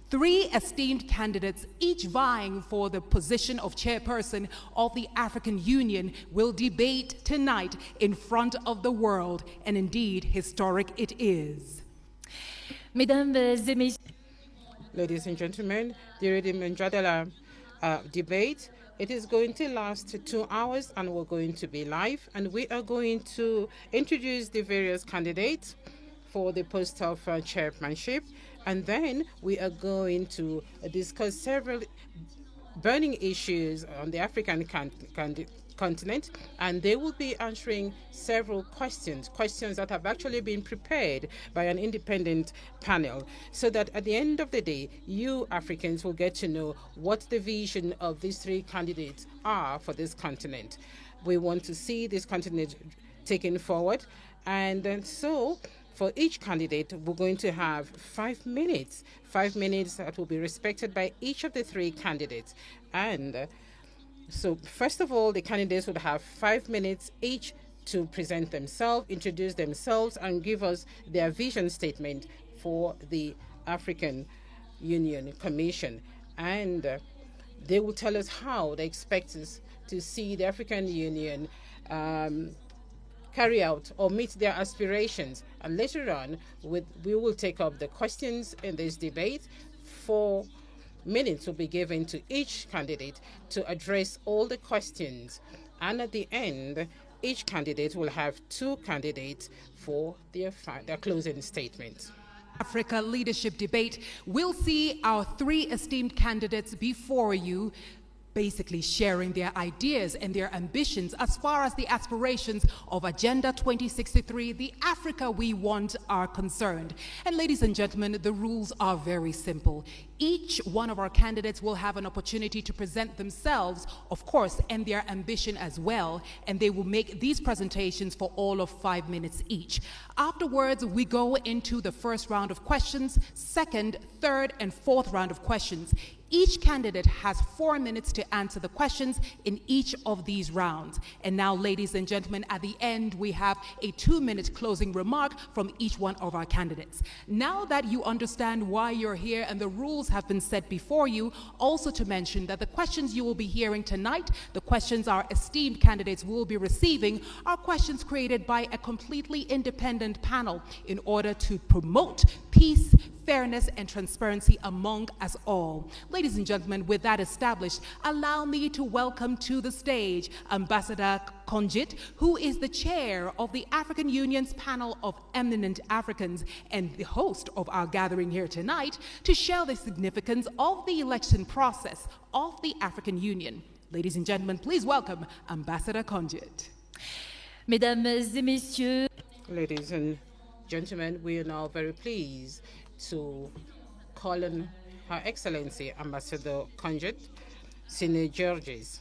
Three esteemed candidates, each vying for the position of chairperson of the African Union, will debate tonight in front of the world, and indeed, historic it is. Mesdames et messieurs, Ladies and gentlemen, during the Mjadala debate, it is going to last 2 hours and we're going to be live, and we are going to introduce the various candidates for the post of chairmanship, and then we are going to discuss several burning issues on the African continent, and they will be answering several questions that have actually been prepared by an independent panel, so that at the end of the day, you Africans will get to know what the vision of these three candidates are for this continent. We want to see this continent taken forward, and so for each candidate, we're going to have 5 minutes. 5 minutes that will be respected by each of the three candidates. And so first of all, the candidates would have 5 minutes each to present themselves, introduce themselves, and give us their vision statement for the African Union Commission. And they will tell us how they expect us to see the African Union carry out or meet their aspirations. And later on, we will take up the questions in this debate. 4 minutes will be given to each candidate to address all the questions. And at the end, each candidate will have 2 candidates for their closing statement. Africa Leadership Debate, we'll see our 3 esteemed candidates before you, basically sharing their ideas and their ambitions as far as the aspirations of Agenda 2063, the Africa we want, are concerned. And ladies and gentlemen, the rules are very simple. Each one of our candidates will have an opportunity to present themselves, of course, and their ambition as well, and they will make these presentations for all of 5 minutes each. Afterwards, we go into the first round of questions, second, third, and fourth round of questions. Each candidate has 4 minutes to answer the questions in each of these rounds. And now, ladies and gentlemen, at the end, we have a 2-minute closing remark from each one of our candidates. Now that you understand why you're here and the rules have been set before you, also to mention that the questions you will be hearing tonight, the questions our esteemed candidates will be receiving, are questions created by a completely independent panel in order to promote peace, fairness, and transparency among us all. Ladies and gentlemen, with that established, allow me to welcome to the stage Ambassador Konjit, who is the chair of the African Union's panel of eminent Africans and the host of our gathering here tonight, to share the significance of the election process of the African Union. Ladies and gentlemen, please welcome Ambassador Konjit. Mesdames et messieurs, Ladies and gentlemen, we are now very pleased to call on Her Excellency Ambassador Konjit Sine Georges.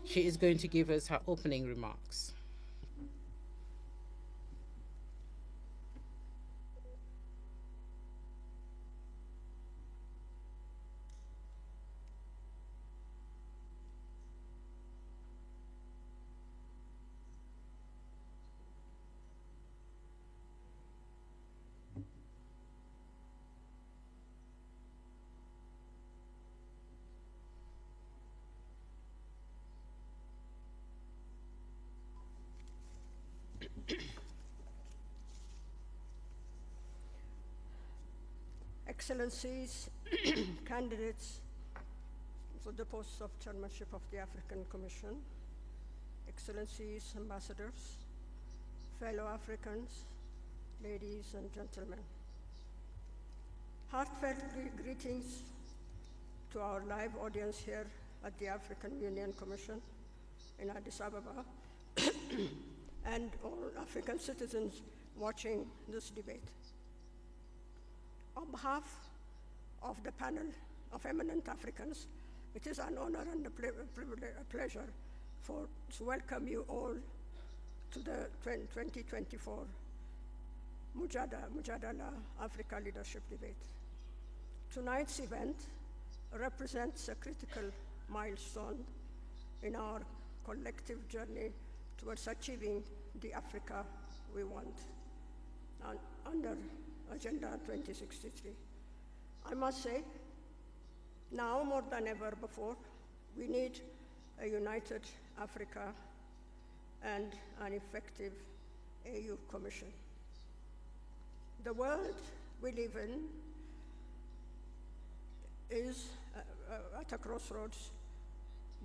She is going to give us her opening remarks. Excellencies, candidates for the post of chairmanship of the African Commission, Excellencies, ambassadors, fellow Africans, ladies and gentlemen. Heartfelt greetings to our live audience here at the African Union Commission in Addis Ababa and all African citizens watching this debate. On behalf of the panel of eminent Africans, it is an honor and a pleasure to welcome you all to the 2024 Mjadala Africa Leadership Debate. Tonight's event represents a critical milestone in our collective journey towards achieving the Africa we want under Agenda 2063. I must say, now more than ever before, we need a united Africa and an effective AU Commission. The world we live in is at a crossroads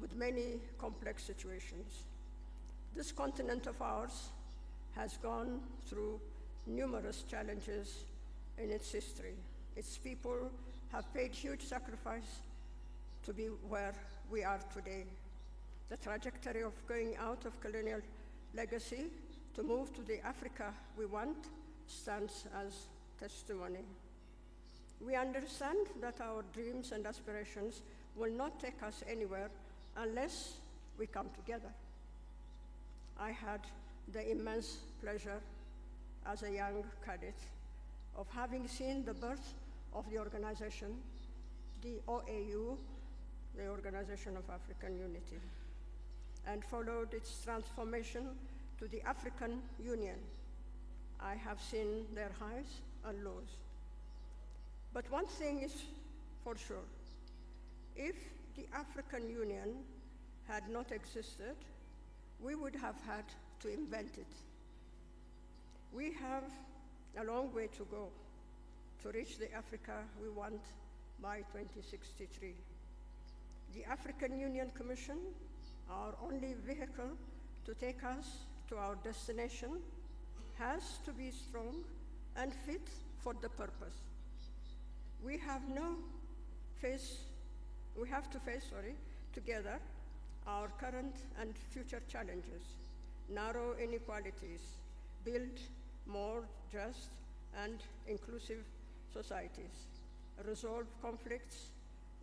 with many complex situations. This continent of ours has gone through numerous challenges in its history. Its people have paid huge sacrifice to be where we are today. The trajectory of going out of colonial legacy to move to the Africa we want stands as testimony. We understand that our dreams and aspirations will not take us anywhere unless we come together. I had the immense pleasure as a young cadet of having seen the birth of the organization, the OAU, the Organization of African Unity, and followed its transformation to the African Union. I have seen their highs and lows. But one thing is for sure, if the African Union had not existed, we would have had to invent it. We have a long way to go to reach the Africa we want by 2063. The African Union Commission, our only vehicle to take us to our destination, has to be strong and fit for the purpose. We have to face together our current and future challenges, narrow inequalities, build more just and inclusive societies, resolve conflicts,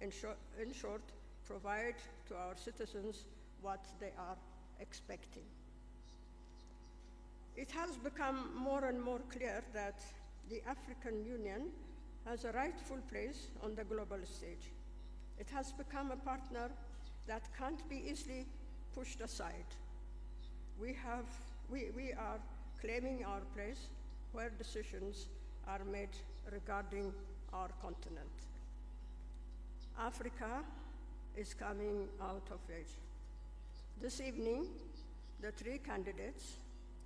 in short, provide to our citizens what they are expecting. It has become more and more clear that the African Union has a rightful place on the global stage. It has become a partner that can't be easily pushed aside. We are claiming our place where decisions are made regarding our continent. Africa is coming out of age. This evening, the three candidates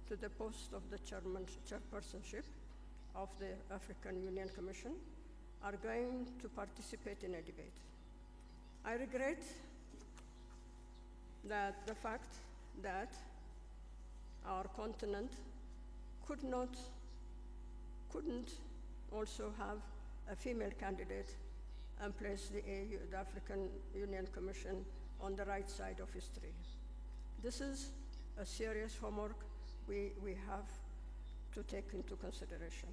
to the post of the chairpersonship of the African Union Commission are going to participate in a debate. I regret that the fact that our continent couldn't also have a female candidate and place the African Union Commission on the right side of history. This is a serious homework we have to take into consideration.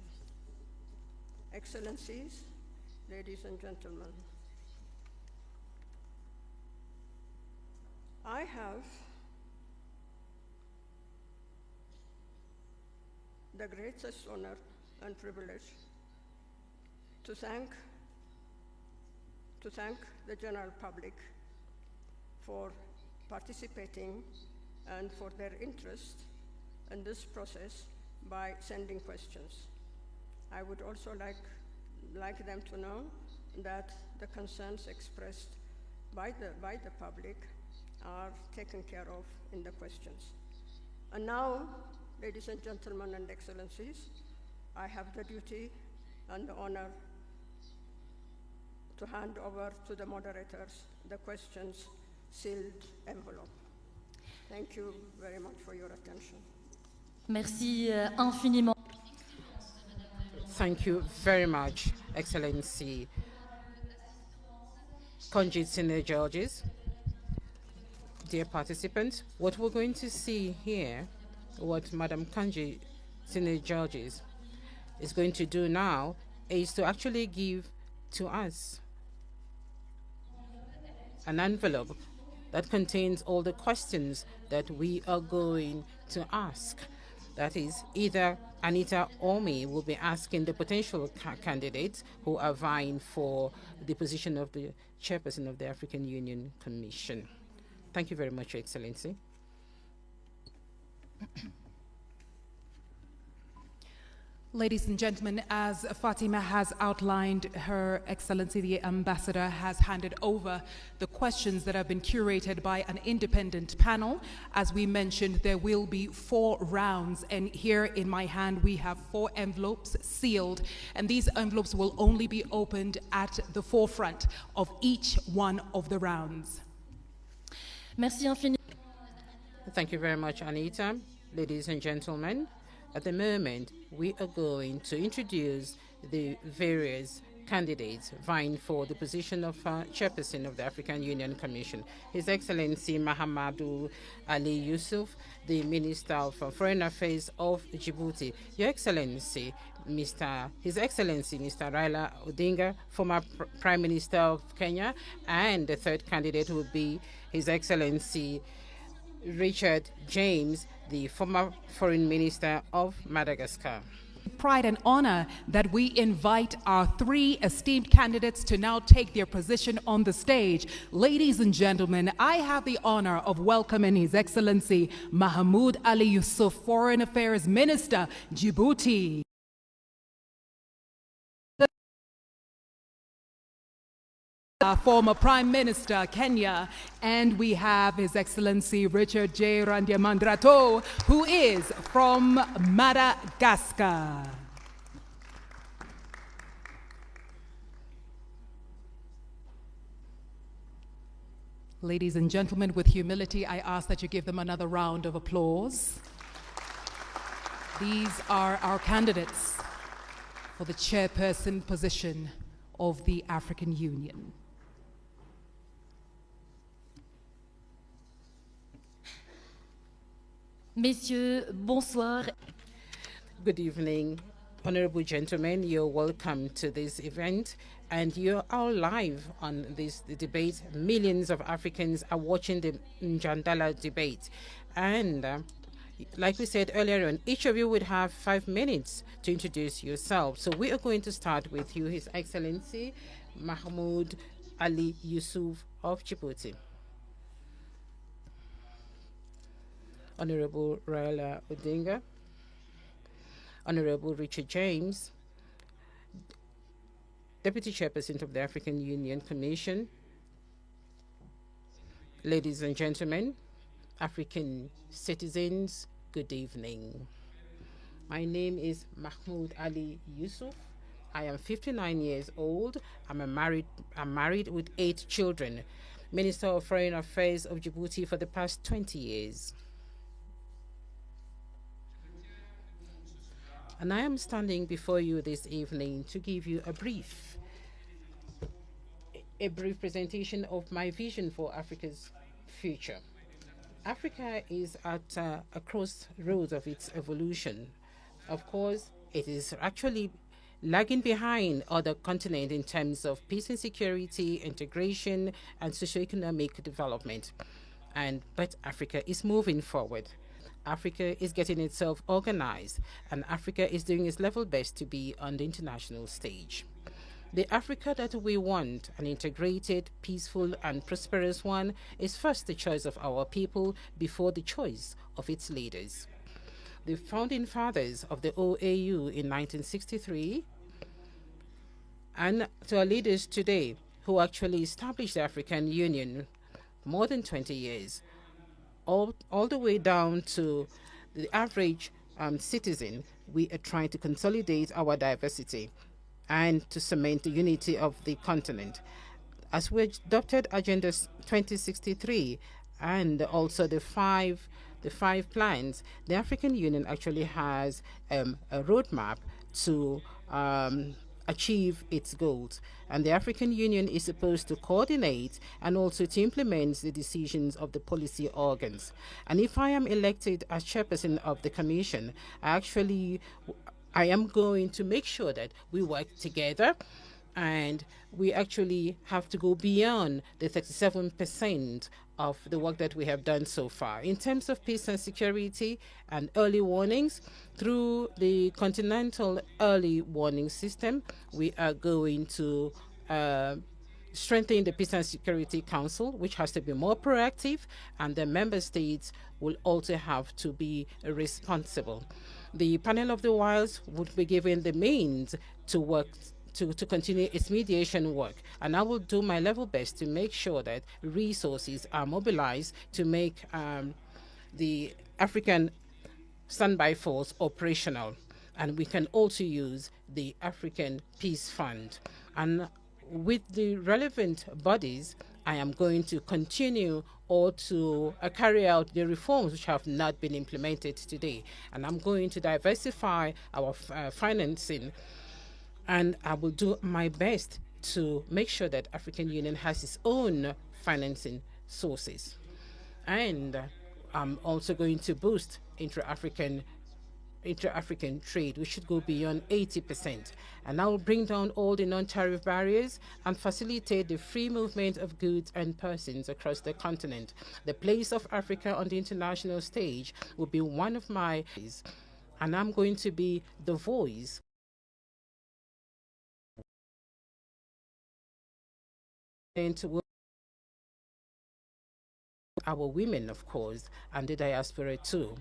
Excellencies, ladies and gentlemen, I have the greatest honor and privilege to thank the general public for participating and for their interest in this process by sending questions. I would also like them to know that the concerns expressed by the public are taken care of in the questions. And now, ladies and gentlemen and excellencies, I have the duty and the honor to hand over to the moderators the questions sealed envelope. Thank you very much for your attention. Merci infiniment. Thank you very much, Excellency Conjit Senior Georges. Dear participants, what we're going to see here, what Madam Conjit Senior Georges is going to do now, is to actually give to us an envelope that contains all the questions that we are going to ask. That is, either Anita or me will be asking the potential candidates who are vying for the position of the chairperson of the African Union Commission. Thank you very much, Your Ladies and gentlemen, as Fatima has outlined, Her Excellency the Ambassador has handed over the questions that have been curated by an independent panel. As we mentioned, there will be 4 rounds, and here in my hand we have 4 envelopes sealed, and these envelopes will only be opened at the forefront of each one of the rounds. Merci infiniment. Thank you very much, Anita. Ladies and gentlemen, at the moment, we are going to introduce the various candidates vying for the position of Chairperson of the African Union Commission. His Excellency Mahamadou Ali Yusuf, the Minister of Foreign Affairs of Djibouti. Your Excellency, His Excellency Mr. Raila Odinga, former Prime Minister of Kenya, and the third candidate will be His Excellency Richard James, the former Foreign Minister of Madagascar. Pride and honor that we invite our 3 esteemed candidates to now take their position on the stage. Ladies and gentlemen, I have the honor of welcoming His Excellency Mahmoud Ali Yusuf, Foreign Affairs Minister, Djibouti. Former Prime Minister, Kenya, and we have His Excellency Richard J. Randiamandrato, who is from Madagascar. Ladies and gentlemen, with humility, I ask that you give them another round of applause. These are our candidates for the chairperson position of the African Union. Messieurs, bonsoir. Good evening, honorable gentlemen. You're welcome to this event, and you're all live on this debate. Millions of Africans are watching the Mjadala debate, and like we said earlier on, each of you would have 5 minutes to introduce yourself. So we are going to start with you, His Excellency Mahmoud Ali Yusuf of Djibouti. Honorable Raila Odinga, Honorable Richard James, Deputy Chairperson of the African Union Commission. Ladies and gentlemen, African citizens, good evening. My name is Mahmoud Ali Yusuf. I am 59 years old. I'm married with 8 children. Minister of Foreign Affairs of Djibouti for the past 20 years. And I am standing before you this evening to give you a brief presentation of my vision for Africa's future. Africa is at a crossroads of its evolution. Of course, it is actually lagging behind other continents in terms of peace and security, integration, and socioeconomic development. But Africa is moving forward. Africa is getting itself organized, and Africa is doing its level best to be on the international stage. The Africa that we want, an integrated, peaceful, and prosperous one, is first the choice of our people before the choice of its leaders. The founding fathers of the OAU in 1963, and to our leaders today, who actually established the African Union more than 20 years, all the way down to the average citizen, we are trying to consolidate our diversity and to cement the unity of the continent. As we adopted Agenda 2063 and also the five plans, the African Union actually has a roadmap to achieve its goals. And the African Union is supposed to coordinate and also to implement the decisions of the policy organs. And if I am elected as chairperson of the commission, I am going to make sure that we work together, and we actually have to go beyond the 37% of the work that we have done so far. In terms of peace and security and early warnings, through the Continental Early Warning System, we are going to strengthen the Peace and Security Council, which has to be more proactive, and the member states will also have to be responsible. The panel of the wilds would be given the means to work to continue its mediation work, and I will do my level best to make sure that resources are mobilized to make the African standby force operational, and we can also use the African Peace Fund. And with the relevant bodies, I am going to continue or to carry out the reforms which have not been implemented today. And I'm going to diversify our financing, and I will do my best to make sure that African Union has its own financing sources. And I'm also going to boost intra-African trade. We should go beyond 80%. And I will bring down all the non-tariff barriers and facilitate the free movement of goods and persons across the continent. The place of Africa on the international stage will be one of my, and I'm going to be the voice into our women, of course, and the diaspora too,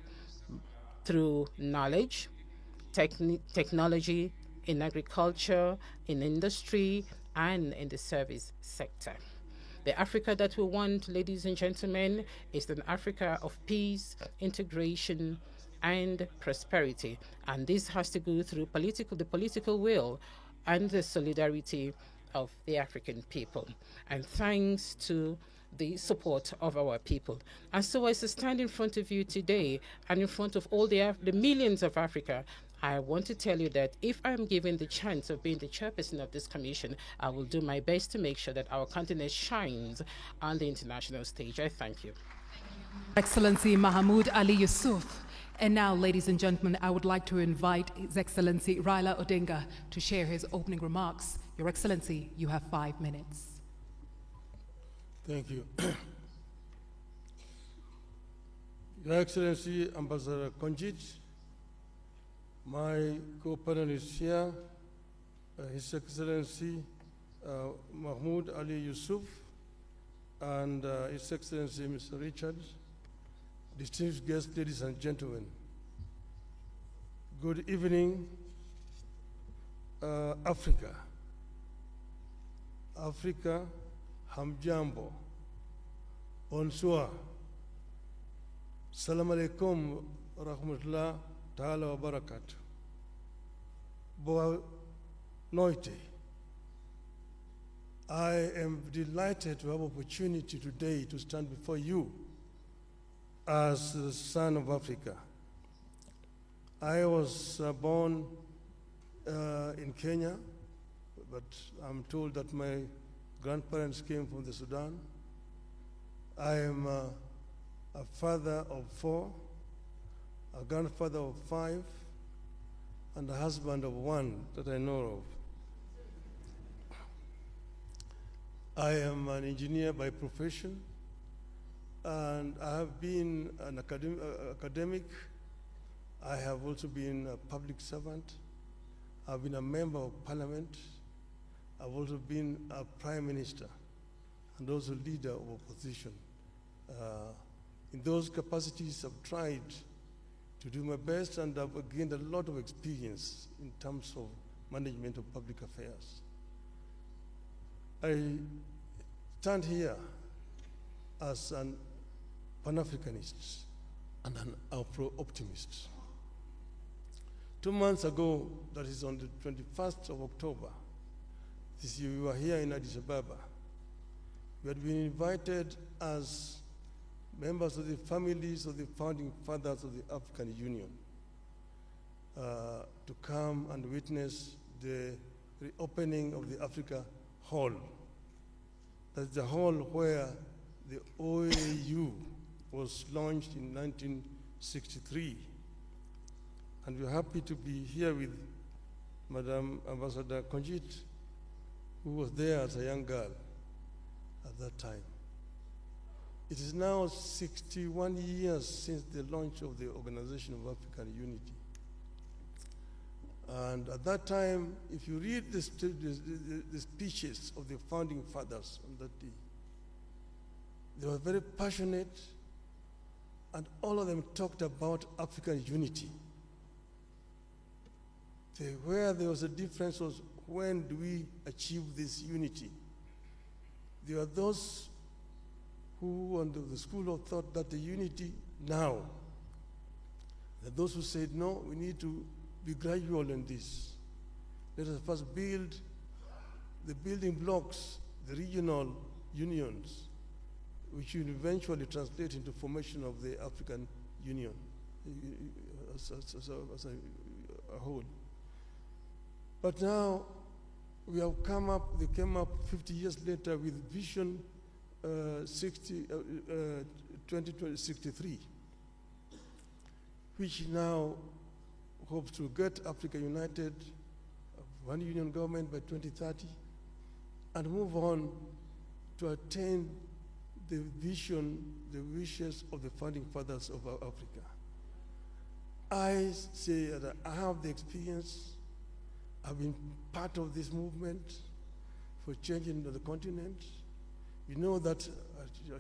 through knowledge, technology, in agriculture, in industry, and in the service sector. The Africa that we want, ladies and gentlemen, is an Africa of peace, integration, and prosperity. And this has to go through the political will and the solidarity of the African people. And thanks to the support of our people. And so as I stand in front of you today and in front of all the millions of Africa, I want to tell you that if I'm given the chance of being the chairperson of this commission, I will do my best to make sure that our continent shines on the international stage. I thank you. Excellency Mahmoud Ali Yusuf. And now, ladies and gentlemen, I would like to invite His Excellency Raila Odinga to share his opening remarks. Your Excellency, you have 5 minutes. Thank you. Your Excellency, Ambassador Konjit, my co-panelist here, His Excellency Mahmoud Ali Yusuf, and His Excellency Mr. Richard, distinguished guests, ladies and gentlemen. Good evening, Africa. Africa, hamjambo, bonsoir, salam alaikum, rahmatullah ta'ala wa barakatuh. Boa noite. I am delighted to have opportunity today to stand before you as the son of Africa. I was born in Kenya, but I'm told that my grandparents came from the Sudan. I am a father of 4, a grandfather of 5, and a husband of 1 that I know of. I am an engineer by profession, and I have been an academic. I have also been a public servant. I've been a member of parliament. I've also been a prime minister and also leader of opposition. In those capacities, I've tried to do my best, and I've gained a lot of experience in terms of management of public affairs. I stand here as an Pan-Africanist and an Afro-optimist. 2 months ago, that is on the 21st of October, this year, we were here in Addis Ababa. We had been invited as members of the families of the founding fathers of the African Union to come and witness the reopening of the Africa Hall. That's the hall where the OAU was launched in 1963. And we're happy to be here with Madam Ambassador Konjit, who was there as a young girl at that time. It is now 61 years since the launch of the Organization of African Unity. And at that time, if you read the speeches of the founding fathers on that day, they were very passionate, and all of them talked about African unity. Where there was a difference was when do we achieve this unity? There are those who, under the school of thought, that the unity now. There are those who said, no, we need to be gradual in this. Let us first build the building blocks, the regional unions, which will eventually translate into formation of the African Union as a whole. But now we have they came up 50 years later with Vision 2063, which now hopes to get Africa united, one union government by 2030, and move on to attain the vision, the wishes of the founding fathers of Africa. I say that I have the experience. I've been part of this movement for changing the continent. We know that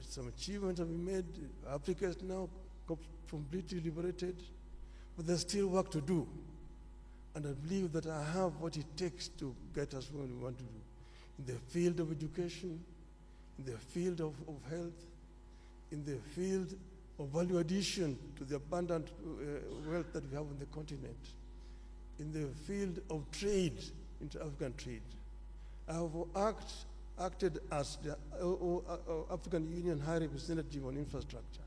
some achievements have been made. Africa is now completely liberated, but there's still work to do. And I believe that I have what it takes to get us where we want to do. In the field of education, in the field of health, in the field of value addition to the abundant wealth that we have on the continent, in the field of trade, inter-African trade. I have acted as the African Union High Representative on infrastructure.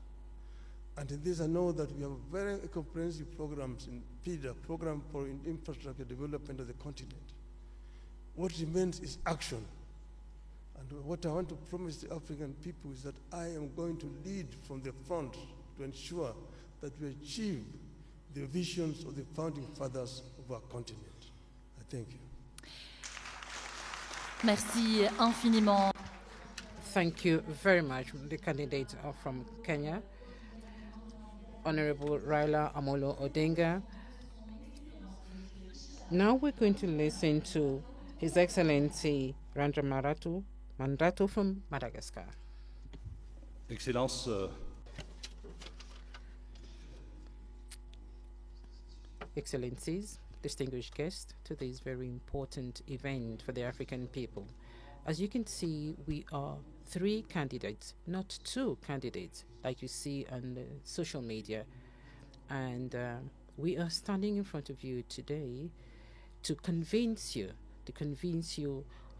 And in this I know that we have very comprehensive programs in PIDA, Program for Infrastructure Development of the Continent. What remains is action. And what I want to promise the African people is that I am going to lead from the front to ensure that we achieve the visions of the founding fathers of our continent. I thank you. Merci infiniment. Thank you very much, the candidate from Kenya, Honorable Raila Amolo Odinga. Now we're going to listen to His Excellency Randra Mandrato from Madagascar. Excellence, Excellencies, distinguished guests to this very important event for the African people. As you can see, we are 3 candidates, not 2 candidates, like you see on social media. And we are standing in front of you today to convince you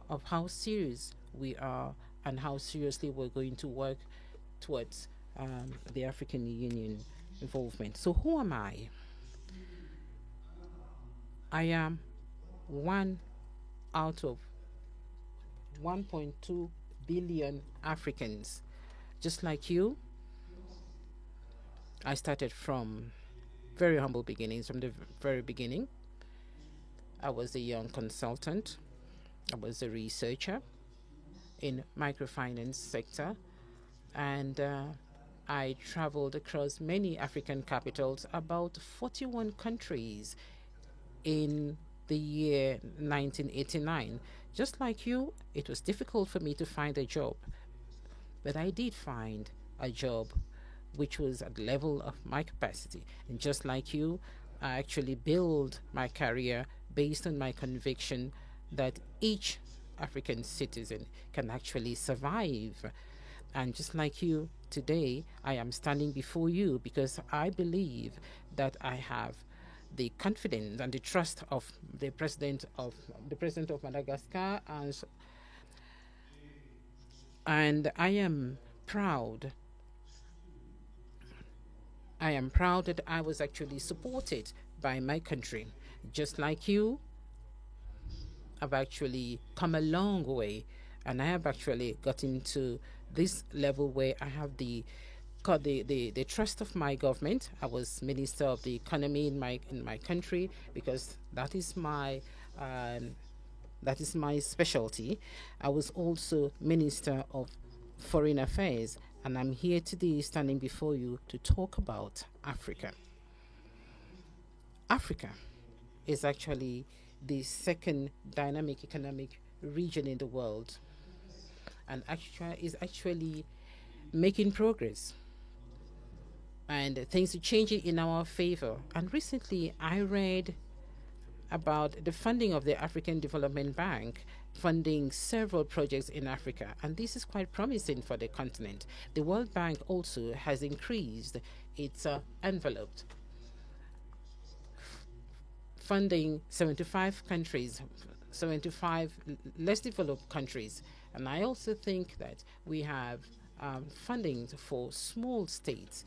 of how serious we are and how seriously we're going to work towards the African Union involvement. So who am I? I am one out of 1.2 billion Africans. Just like you, I started from very humble beginnings, from the very beginning. I was a young consultant. I was a researcher in microfinance sector, and I traveled across many African capitals, about 41 countries in the year 1989. Just like you, it was difficult for me to find a job, but I did find a job which was at the level of my capacity. And just like you, I actually built my career based on my conviction that each African citizen can actually survive. And just like you, today I am standing before you because I believe that I have the confidence and the trust of the president of Madagascar, and I am proud. I am proud that I was actually supported by my country. Just like you, I've actually come a long way, and I have actually gotten to this level where I have the trust of my government. I was Minister of the Economy in my country because that is my specialty. I was also Minister of Foreign Affairs, and I'm here today standing before you to talk about Africa. Africa is actually the second dynamic economic region in the world, and is actually making progress. And things are changing in our favor. And recently I read about the funding of the African Development Bank, funding several projects in Africa, and this is quite promising for the continent. The World Bank also has increased its envelope, funding 75 countries, 75 less developed countries. And I also think that we have funding for small states.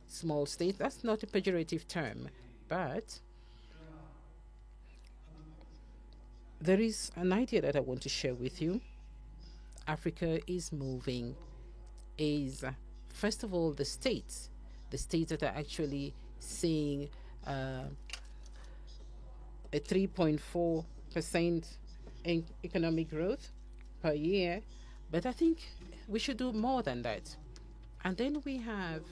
Small states, that's not a pejorative term, but there is an idea that I want to share with you. Africa is moving, first of all, the states that are actually seeing a 3.4% economic growth per year, but I think we should do more than that. And then we have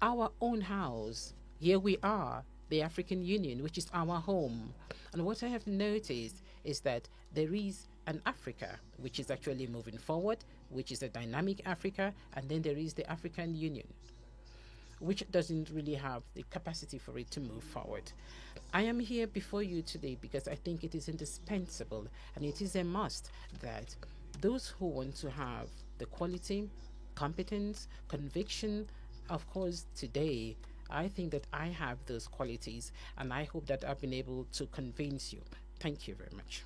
our own house. Here we are, the African Union, which is our home. And what I have noticed is that there is an Africa which is actually moving forward, which is a dynamic Africa, and then there is the African Union, which doesn't really have the capacity for it to move forward. I am here before you today because I think it is indispensable and it is a must that those who want to have the quality, competence, conviction, of course, today, I think that I have those qualities, and I hope that I've been able to convince you. Thank you very much.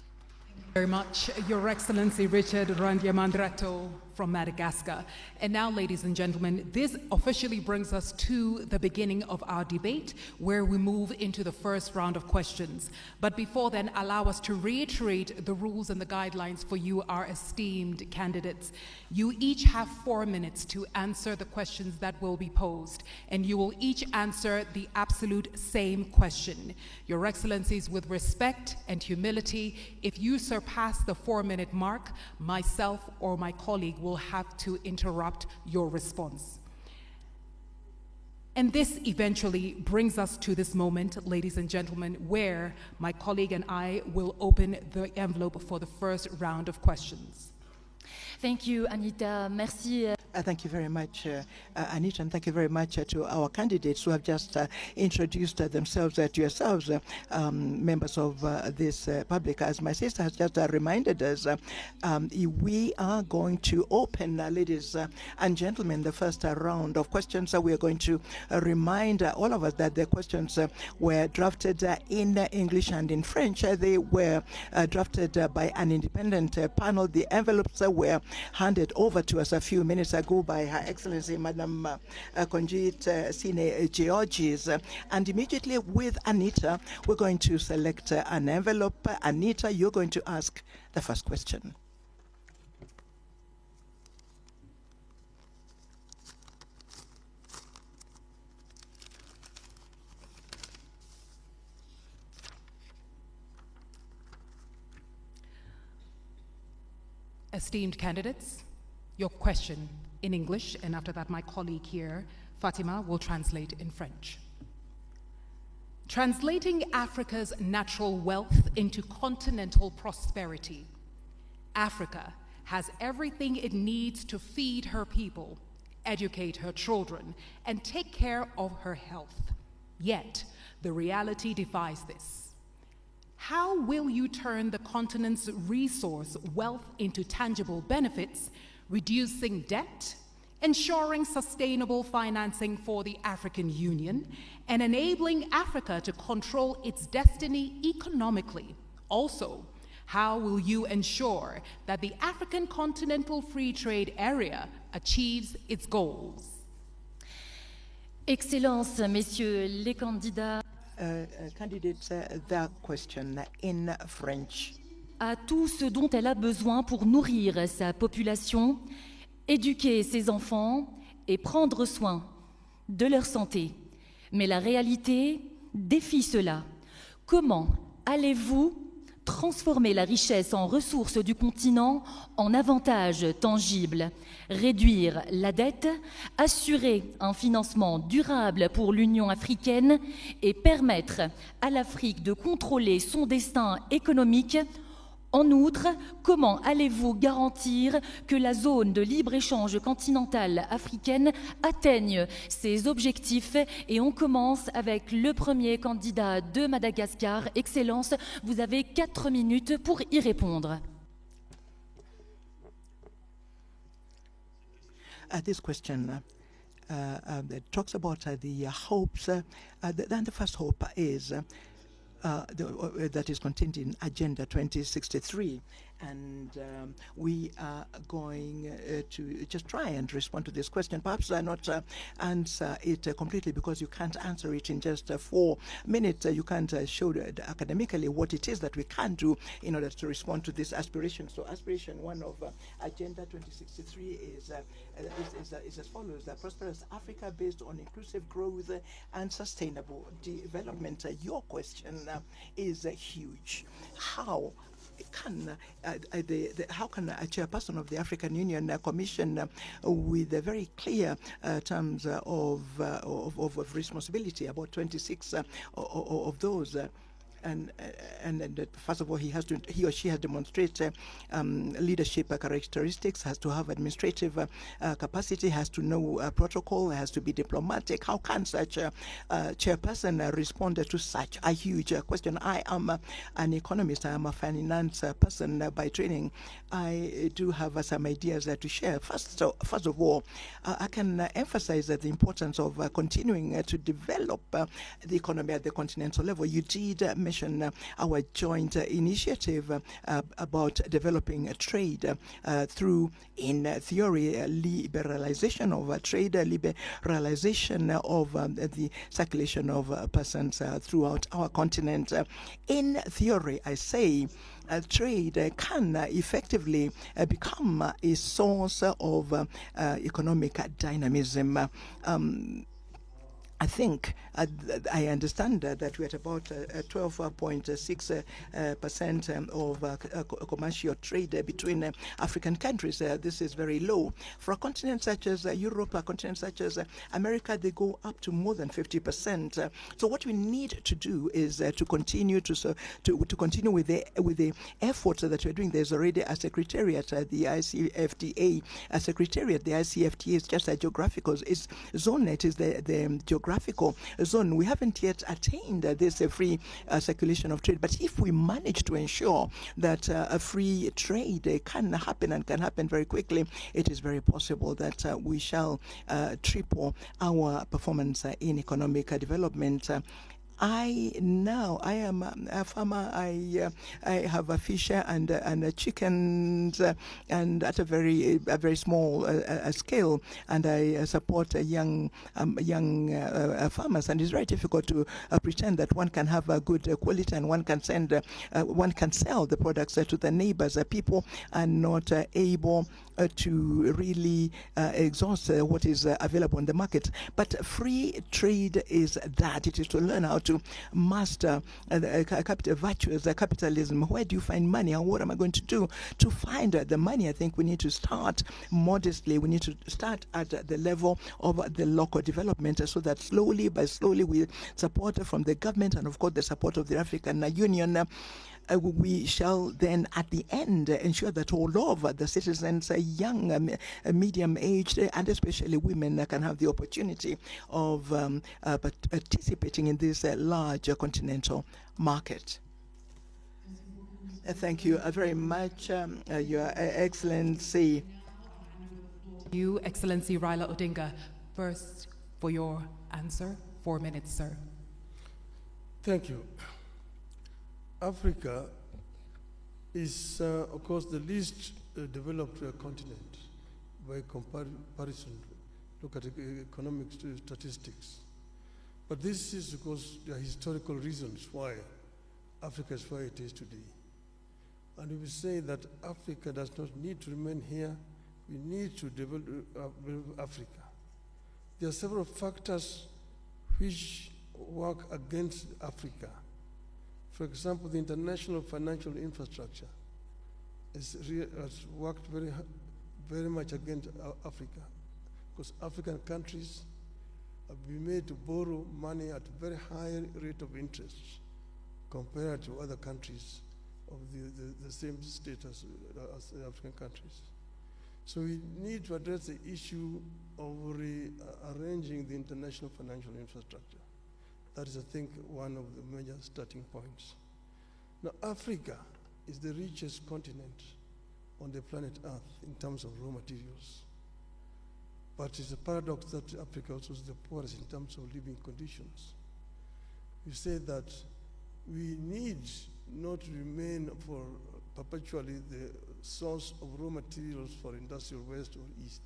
Very much, Your Excellency Richard Randyamandreto from Madagascar. And now, ladies and gentlemen, this officially brings us to the beginning of our debate, where we move into the first round of questions. But before then, allow us to reiterate the rules and the guidelines for you, our esteemed candidates. You each have 4 minutes to answer the questions that will be posed, and you will each answer the absolute same question. Your Excellencies, with respect and humility, if you surpass the 4-minute mark, myself or my colleague will have to interrupt your response. And this eventually brings us to this moment, ladies and gentlemen, where my colleague and I will open the envelope for the first round of questions. Thank you, Anita. Merci. Thank you very much, Anita, and thank you very much to our candidates who have just introduced themselves to yourselves, members of this public. As my sister has just reminded us, we are going to open, ladies and gentlemen, the first round of questions. We are going to remind all of us that the questions were drafted in English and in French. They were drafted by an independent panel. The envelopes were handed over to us a few minutes ago by Her Excellency Madam Konjit Sine Georges. And immediately with Anita, we're going to select an envelope. Anita, you're going to ask the first question. Esteemed candidates, your question in English, and after that my colleague here, Fatima, will translate in French. Translating Africa's natural wealth into continental prosperity, Africa has everything it needs to feed her people, educate her children, and take care of her health. Yet, the reality defies this. How will you turn the continent's resource wealth into tangible benefits, reducing debt, ensuring sustainable financing for the African Union, and enabling Africa to control its destiny economically? Also, how will you ensure that the African Continental Free Trade Area achieves its goals? Excellences, Messieurs les candidats, Candidates, the question in French. a tout ce dont elle a besoin pour nourrir sa population, éduquer ses enfants et prendre soin de leur santé. Mais la réalité défie cela. Comment allez-vous transformer la richesse en ressources du continent en avantages tangibles, réduire la dette, assurer un financement durable pour l'Union africaine et permettre à l'Afrique de contrôler son destin économique En outre, comment allez-vous garantir que la zone de libre-échange continentale africaine atteigne ses objectifs? Et on commence avec le premier candidat de Madagascar. Excellence, vous avez 4 minutes pour y répondre. This question talks about the hopes. Then the first hope is that is contained in Agenda 2063. And we are going to just try and respond to this question. Perhaps not answer it completely, because you can't answer it in just 4 minutes. You can't show academically what it is that we can do in order to respond to this aspiration. So aspiration 1 of Agenda 2063 is as follows: a prosperous Africa based on inclusive growth and sustainable development. Your question is huge. How can a chairperson of the African Union Commission, with a very clear terms of responsibility, about 26 of those, and first of all, he or she has demonstrated leadership characteristics, has to have administrative capacity, has to know protocol, has to be diplomatic. How can such a chairperson respond to such a huge question? I am an economist. I am a finance person by training. I do have some ideas to share. First of all, I can emphasize the importance of continuing to develop the economy at the continental level. You did mention our joint initiative about developing trade through, in theory, liberalization of trade, liberalization of the circulation of persons throughout our continent. In theory, I say, trade can effectively become a source of economic dynamism. I think I understand that we're at about 12.6% of commercial trade between African countries. This is very low. For a continent such as Europe, a continent such as America, they go up to more than 50%. So what we need to do is to continue to continue with the efforts that we're doing. There's already a secretariat, the ICFTA. A secretariat, the ICFTA is just a geographical zone. It is the geographical zone. We haven't yet attained this free circulation of trade, but if we manage to ensure that a free trade can happen, and can happen very quickly, it is very possible that we shall triple our performance in economic development. I am a farmer. I have a fish and chickens, and at a very small scale, and I support young farmers. And it's very difficult to pretend that one can have a good quality and one can sell the products to the neighbors. People are not able to really exhaust what is available in the market. But free trade is that. It is to learn how to master virtuous capitalism. Where do you find money, and what am I going to do to find the money? I think we need to start modestly. We need to start at the level of the local development, so that slowly by slowly, with support from the government and of course the support of the African Union, we shall then at the end ensure that all of the citizens, young, medium-aged, and especially women, can have the opportunity of participating in this large continental market. Thank you very much, Your Excellency. You, Excellency Raila Odinga, first for your answer. 4 minutes, sir. Thank you. Africa is, of course, the least developed continent by comparison. Look at economic statistics. But this is because there are historical reasons why Africa is where it is today. And we will say that Africa does not need to remain here. We need to develop Africa. There are several factors which work against Africa. For example, the international financial infrastructure has worked very much against Africa, because African countries have been made to borrow money at a very high rate of interest compared to other countries of the same status as the African countries. So we need to address the issue of rearranging the international financial infrastructure. That is, I think, one of the major starting points. Now, Africa is the richest continent on the planet Earth in terms of raw materials. But it's a paradox that Africa also is the poorest in terms of living conditions. We say that we need not remain for perpetually the source of raw materials for industrial west or east,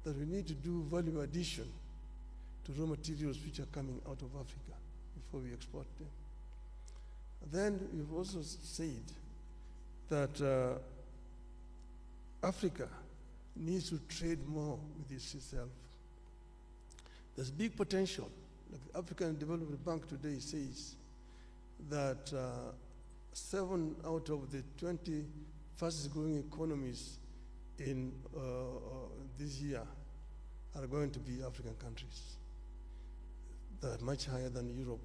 that we need to do value addition to raw materials which are coming out of Africa before we export them. Then we've also said that Africa needs to trade more with itself. There's big potential. Like the African Development Bank today says that 7 out of the 20 fastest growing economies in this year are going to be African countries. They're much higher than Europe.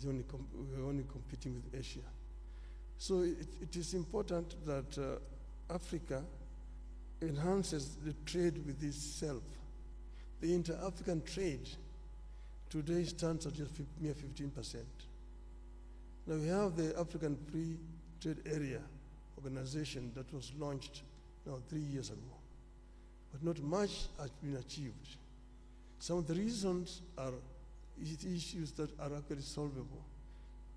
We're only competing with Asia. So it is important that Africa enhances the trade with itself. The inter-African trade today stands at just mere 15%. Now we have the African Free Trade Area organization that was launched now 3 years ago, but not much has been achieved. Some of the reasons are issues that are actually solvable.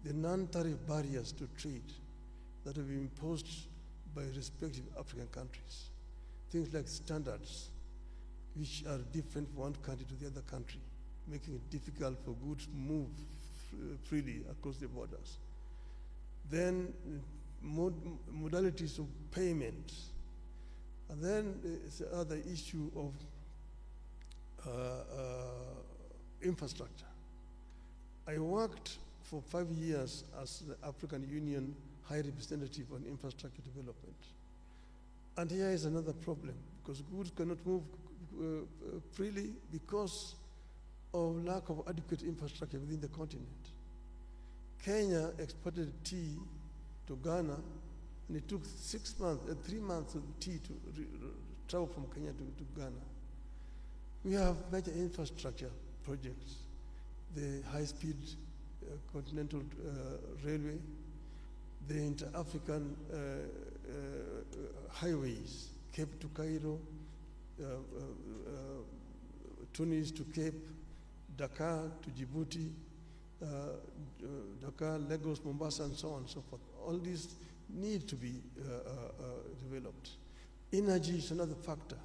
The non-tariff barriers to trade that have been imposed by respective African countries. Things like standards, which are different from one country to the other country, making it difficult for goods to move freely across the borders. Then modalities of payment. And then there's the other issue of infrastructure. I worked for 5 years as the African Union High Representative on Infrastructure Development. And here is another problem, because goods cannot move freely because of lack of adequate infrastructure within the continent. Kenya exported tea to Ghana, and it took 3 months of tea to travel from Kenya to Ghana. We have major infrastructure projects, the high-speed continental railway, the inter-African highways, Cape to Cairo, Tunis to Cape, Dakar to Djibouti, Dakar, Lagos, Mombasa, and so on and so forth. All these need to be developed. Energy is another factor.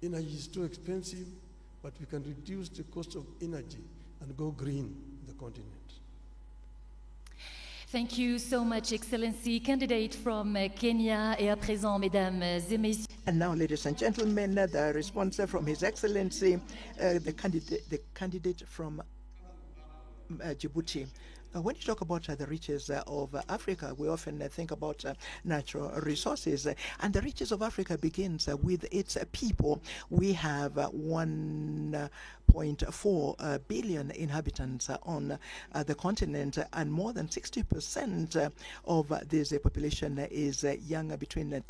Energy is too expensive, but we can reduce the cost of energy and go green in the continent. Thank you so much, Excellency. Candidate from Kenya, et à présent, mesdames et messieurs. And now, ladies and gentlemen, the response from His Excellency, the candidate from Djibouti. When you talk about the riches of Africa, we often think about natural resources, and the riches of Africa begins with its people. We have 1.4 billion inhabitants on the continent, and more than 60% of this population is young between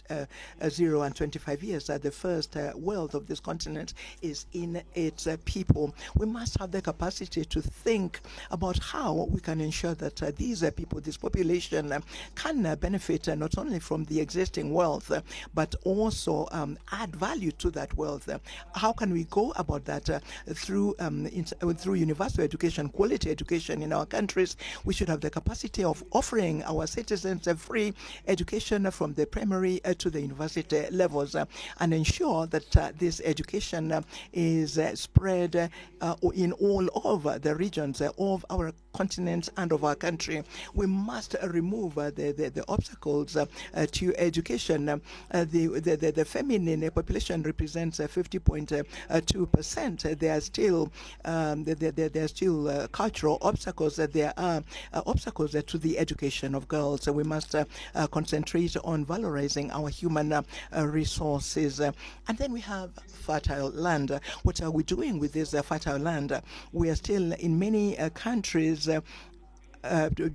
0 and 25 years. The first wealth of this continent is in its people. We must have the capacity to think about how we can ensure that these people, this population, can benefit not only from the existing wealth, but also add value to that wealth. How can we go about that? Through universal education, quality education in our countries. We should have the capacity of offering our citizens a free education from the primary to the university levels, and ensure that this education is spread in all of the regions of our continent and of our country. We must remove the obstacles to education. The feminine population represents 50.2%. There are still cultural obstacles. There are obstacles to the education of girls. We must concentrate on valorizing our human resources. And then we have fertile land. What are we doing with this fertile land? We are still in many countries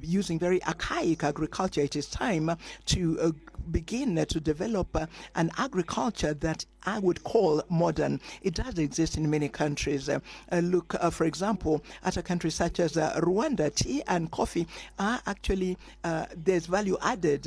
using very archaic agriculture. It is time to begin to develop an agriculture that I would call modern. It does exist in many countries. Look, for example, at a country such as Rwanda, tea and coffee are actually, there's value added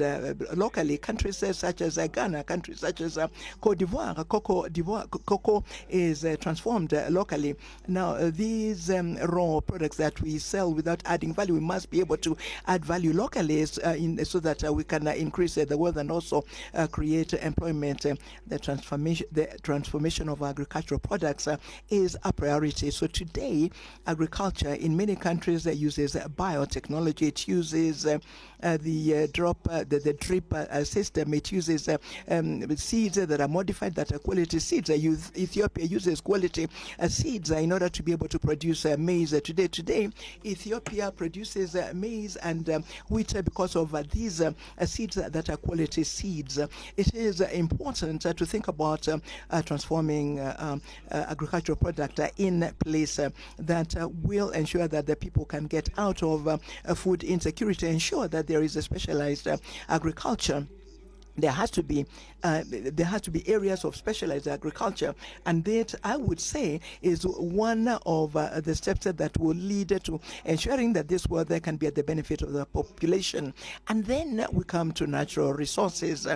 locally. Countries such as Ghana, countries such as Cote d'Ivoire, cocoa is transformed locally. Now, these raw products that we sell without adding value, we must be able to add value locally so that we can increase the wealth and also create employment. The transformation of agricultural products is a priority. So today, agriculture in many countries uses biotechnology. It uses the drip system. It uses seeds that are modified, that are quality seeds. Ethiopia uses quality seeds in order to be able to produce maize. Today, Ethiopia produces maize and wheat because of these seeds that are quality seeds. It is important to think about transforming agricultural product in place that will ensure that the people can get out of food insecurity, ensure that there is a specialized agriculture. There has to be areas of specialized agriculture, and that, I would say, is one of the steps that will lead to ensuring that this world there can be at the benefit of the population. And then we come to natural resources.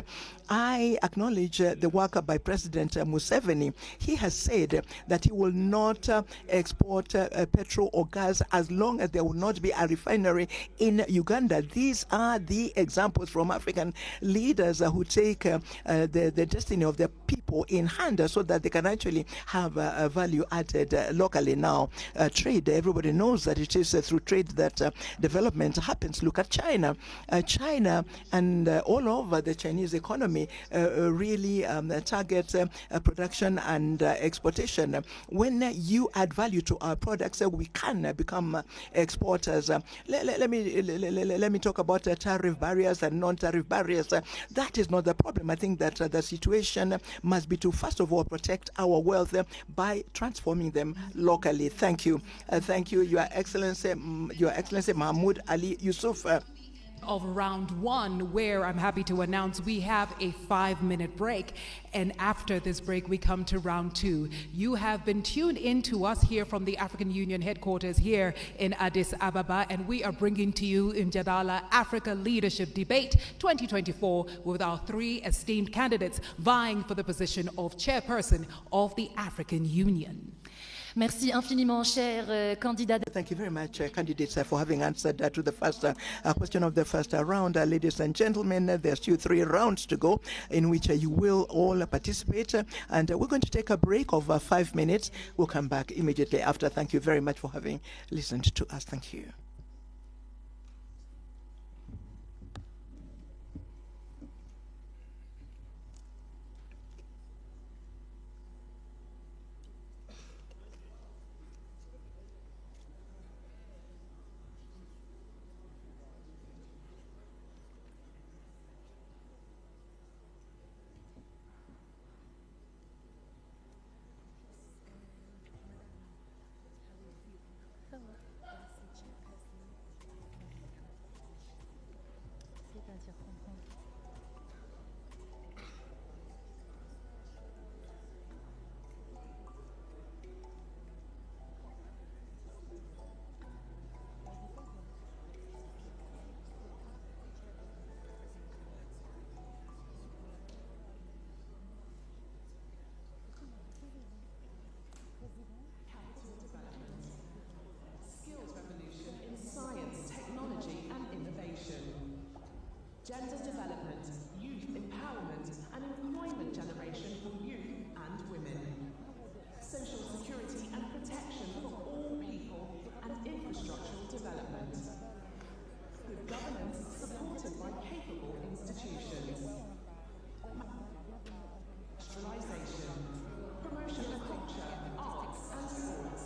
I acknowledge the work by President Museveni. He has said that he will not export petrol or gas as long as there will not be a refinery in Uganda. These are the examples from African leaders who take the destiny of their people in hand so that they can actually have value added locally. Now, trade, everybody knows that it is through trade that development happens. Look at China. China and all over the Chinese economy really target production and exportation. When you add value to our products, we can become exporters. Let me talk about tariff barriers and non-tariff barriers. That is not the problem. I think that the situation must be to, first of all, protect our wealth by transforming them locally. Thank you. Thank you, Your Excellency Mahmoud Ali Yusuf. Of round one, where I'm happy to announce we have a 5-minute break, and after this break we come to round two. You have been tuned in to us here from the African Union headquarters here in Addis Ababa, and we are bringing to you Mjadala Africa Leadership Debate 2024 with our 3 esteemed candidates vying for the position of chairperson of the African Union. Merci infiniment, cher candidat. Thank you very much, candidates, for having answered to the first question of the first round. Ladies and gentlemen, there's still 3 rounds to go in which you will all participate. And we're going to take a break of 5 minutes. We'll come back immediately after. Thank you very much for having listened to us. Thank you. Gender development, youth empowerment and employment generation for youth and women. Social security and protection for all people and infrastructural development. Good governance supported by capable institutions. Industrialization. Promotion of culture, arts and sports.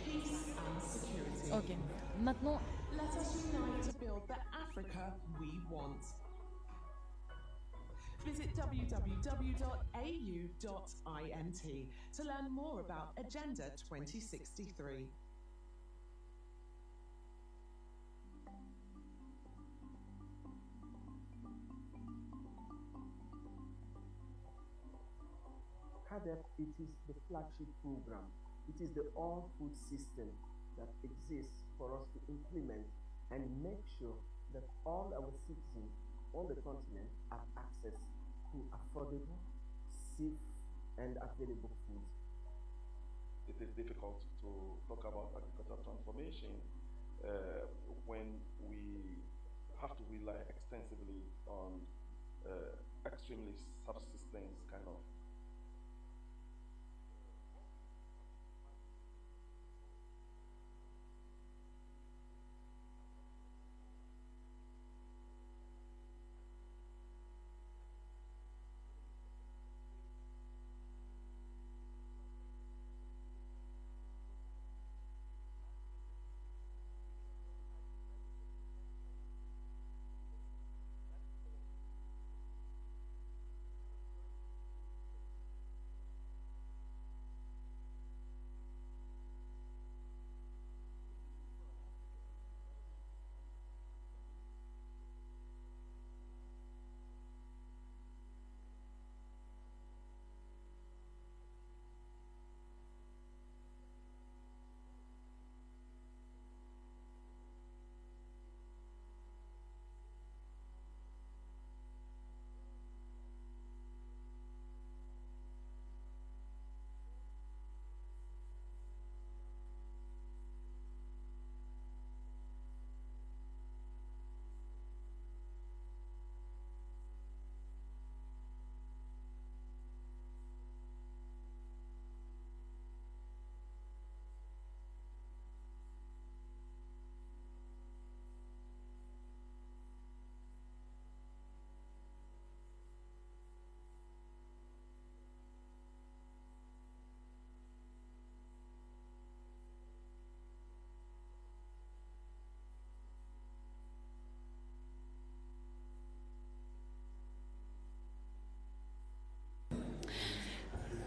Peace and security. Ok. Maintenant, let us unite to build the Africa we want. Visit www.au.int to learn more about Agenda 2063. ADEP, it is the flagship program. It is the all-food system that exists for us to implement and make sure that all our citizens on the continent have access to affordable, safe, and available food. It is difficult to talk about agricultural transformation when we have to rely extensively on extremely subsistence kind of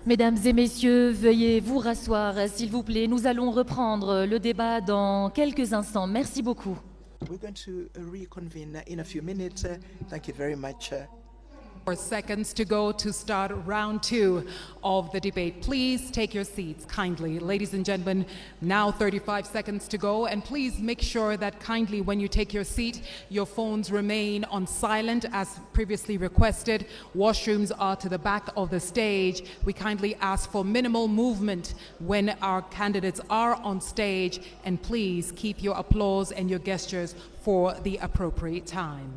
Mesdames et messieurs, veuillez vous rasseoir, s'il vous plaît. Nous allons reprendre le débat dans quelques instants. Merci beaucoup. We're going to reconvene in a few minutes. Thank you very much. 4 seconds to go to start round 2 of the debate. Please take your seats kindly. Ladies and gentlemen, now 35 seconds to go, and please make sure that kindly when you take your seat, your phones remain on silent as previously requested. Washrooms are to the back of the stage. We kindly ask for minimal movement when our candidates are on stage, and please keep your applause and your gestures for the appropriate time.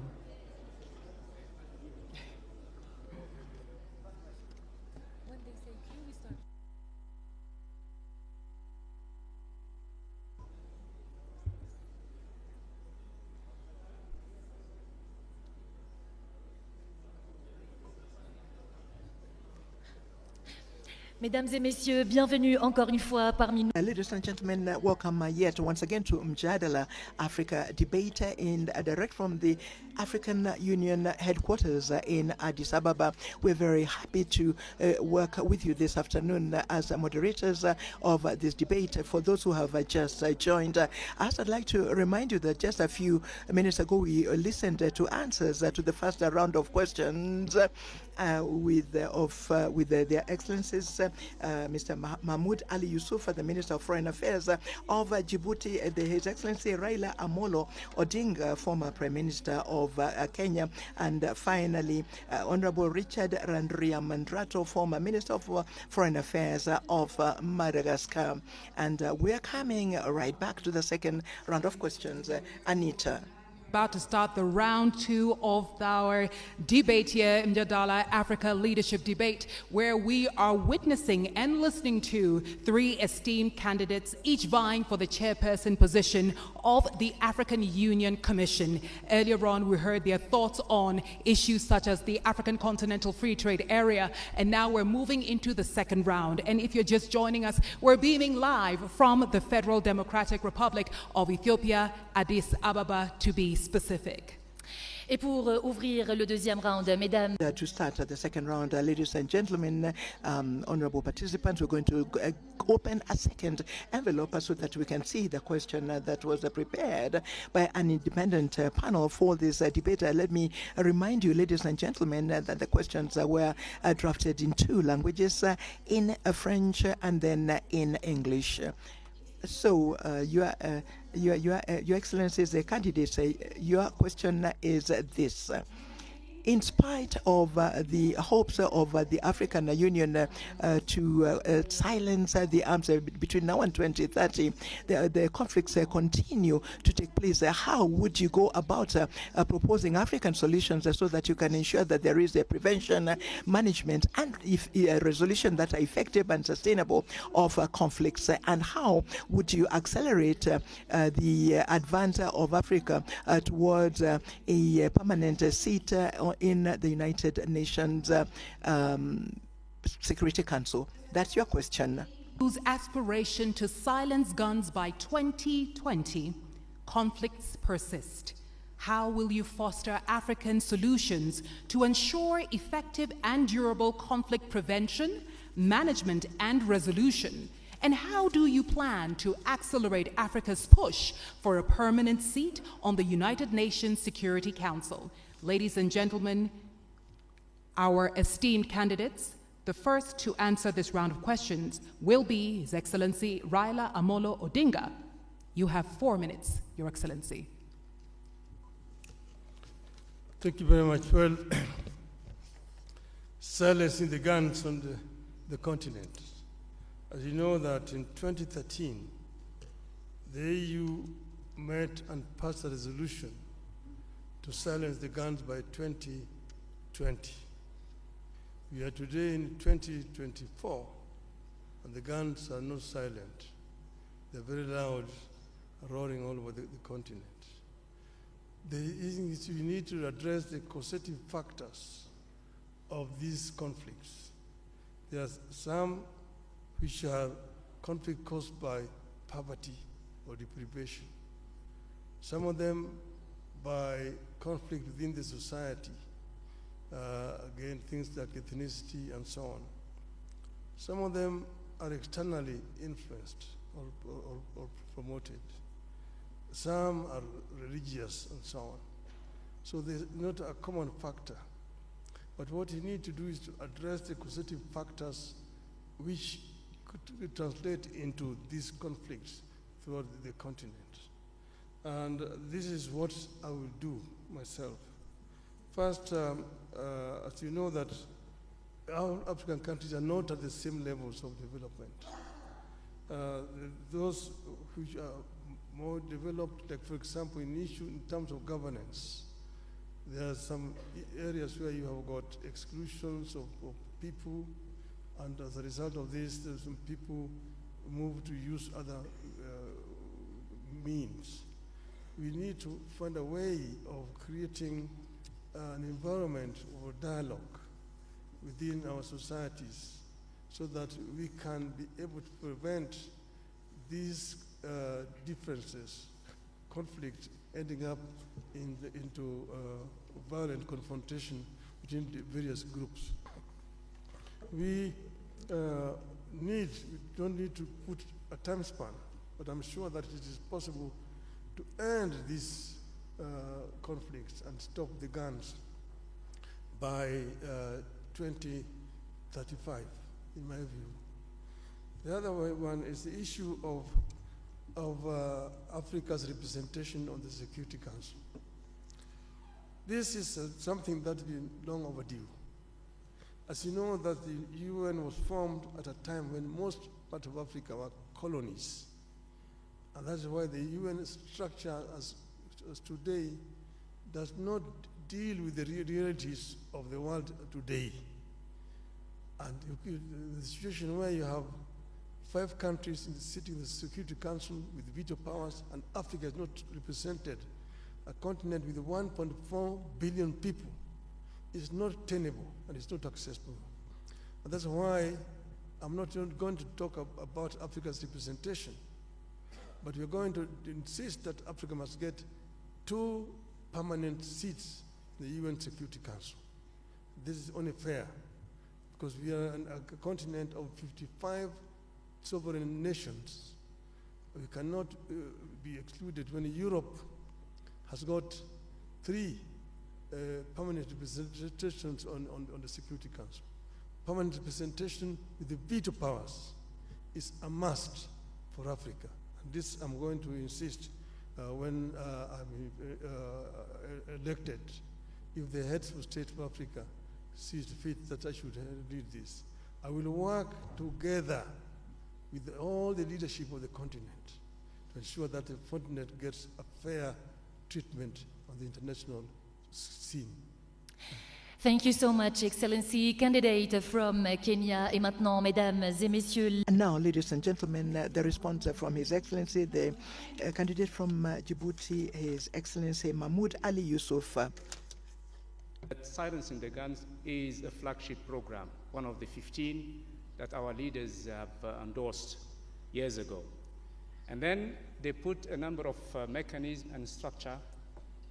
Mesdames et messieurs, bienvenue encore une fois parmi nous. Ladies and gentlemen, welcome yet once again to Mjadala Africa debate direct from the African Union headquarters in Addis Ababa. We're very happy to work with you this afternoon as moderators of this debate. For those who have just joined us, I'd like to remind you that just a few minutes ago we listened to answers to the first round of questions with their excellencies, Mr. Mahmoud Ali Yusuf, the Minister of Foreign Affairs of Djibouti, His Excellency Raila Amolo Odinga, former Prime Minister of Kenya, and finally Honorable Richard Randriamandrato, former Minister of Foreign Affairs of Madagascar. And we're coming right back to the second round of questions. Anita. About to start the round 2 of our debate here in Mjadala Africa Leadership Debate, where we are witnessing and listening to 3 esteemed candidates, each vying for the chairperson position of the African Union Commission. Earlier on, we heard their thoughts on issues such as the African Continental Free Trade Area, and now we're moving into the second round. And if you're just joining us, we're beaming live from the Federal Democratic Republic of Ethiopia, Addis Ababa to be specific. Et pour ouvrir le deuxième round, mesdames, To start the second round, ladies and gentlemen, honorable participants, we're going to open a second envelope so that we can see the question that was prepared by an independent panel for this debate. Let me remind you, ladies and gentlemen, that the questions were drafted in two languages, in French and then in English. So, Your Excellencies, the candidates, your question is this. In spite of the hopes of the African Union to silence the arms between now and 2030, the conflicts continue to take place. How would you go about proposing African solutions so that you can ensure that there is a prevention, management, and a resolution that are effective and sustainable of conflicts? And how would you accelerate the advance of Africa towards a permanent seat in the United Nations Security Council? That's your question. Whose aspiration to silence guns by 2020, conflicts persist. How will you foster African solutions to ensure effective and durable conflict prevention, management, and resolution? And how do you plan to accelerate Africa's push for a permanent seat on the United Nations Security Council? Ladies and gentlemen, our esteemed candidates, the first to answer this round of questions will be His Excellency Raila Amolo Odinga. You have 4 minutes, Your Excellency. Thank you very much. Well, silencing the guns on the continent. As you know that in 2013, the EU met and passed a resolution to silence the guns by 2020. We are today in 2024, and the guns are not silent. They're very loud, roaring all over the continent. We need to address the causative factors of these conflicts. There are some which are conflict caused by poverty or deprivation. Some of them by conflict within the society, again, things like ethnicity and so on. Some of them are externally influenced or promoted. Some are religious and so on. So there's not a common factor. But what you need to do is to address the causative factors which could translate into these conflicts throughout the continent. And this is what I will do myself. First, as you know that our African countries are not at the same levels of development. Those which are more developed, like for example, in terms of governance, there are some areas where you have got exclusions of people, and as a result of this, there's some people move to use other means. We need to find a way of creating an environment of dialogue within our societies so that we can be able to prevent these differences, conflict ending up into violent confrontation between the various groups. We don't need to put a time span, but I'm sure that it is possible to end these conflicts and stop the guns by 2035, in my view. The other one is the issue of Africa's representation on the Security Council. This is something that's been long overdue. As you know, that the UN was formed at a time when most parts of Africa were colonies. And that's why the UN structure as today does not deal with the realities of the world today. And the situation where you have 5 countries sitting in the Security Council with veto powers, and Africa is not represented, a continent with 1.4 billion people, is not tenable and it's not accessible. And that's why I'm not going to talk about Africa's representation, but we're going to insist that Africa must get 2 permanent seats the UN Security Council. This is only fair because we are a continent of 55 sovereign nations. We cannot be excluded when Europe has got 3 permanent representations on the Security Council. Permanent representation with the veto powers is a must for Africa. And this I'm going to insist when I'm elected. If the heads of state of Africa sees fit that I should lead this, I will work together with all the leadership of the continent to ensure that the continent gets a fair treatment on the international scene. Thank you so much, Excellency. Candidate from Kenya. Et maintenant, mesdames et messieurs. And now, ladies and gentlemen, the response from His Excellency, the candidate from Djibouti, His Excellency Mahmoud Ali Yusuf. Silencing the Guns is a flagship program, one of the 15 that our leaders have endorsed years ago. And then they put a number of mechanisms and structure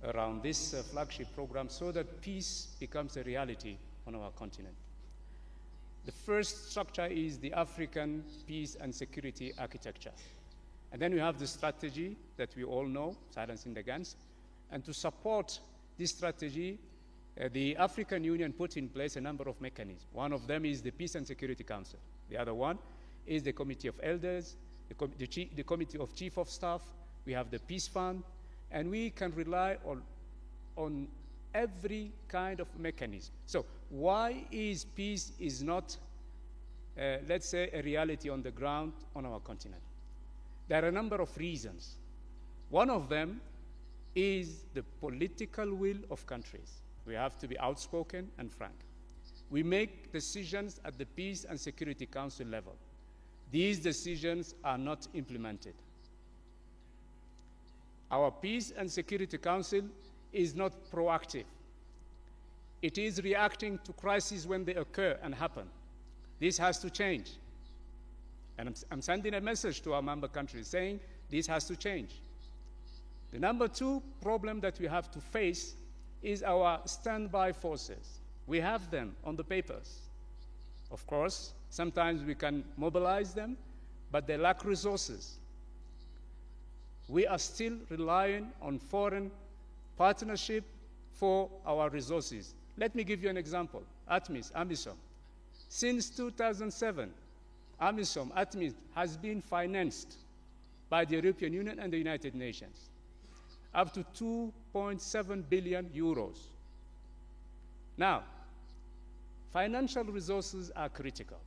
around this flagship program so that peace becomes a reality on our continent. The first structure is the African Peace and Security Architecture. And then we have the strategy that we all know, Silencing the Guns. And to support this strategy, the African Union put in place a number of mechanisms. One of them is the Peace and Security Council. The other one is the Committee of Elders, the Committee of Chief of Staff. We have the Peace Fund, and we can rely on every kind of mechanism. So why is peace is not, let's say, a reality on the ground on our continent? There are a number of reasons. One of them is the political will of countries. We have to be outspoken and frank. We make decisions at the Peace and Security Council level. These decisions are not implemented. Our Peace and Security Council is not proactive. It is reacting to crises when they occur and happen. This has to change. And I'm sending a message to our member countries saying this has to change. The number 2 problem that we have to face is our standby forces. We have them on the papers. Of course, sometimes we can mobilize them, but they lack resources. We are still relying on foreign partnership for our resources. Let me give you an example. ATMIS. Since 2007, ATMIS has been financed by the European Union and the United Nations, up to 2.7 billion euros. Now, financial resources are critical.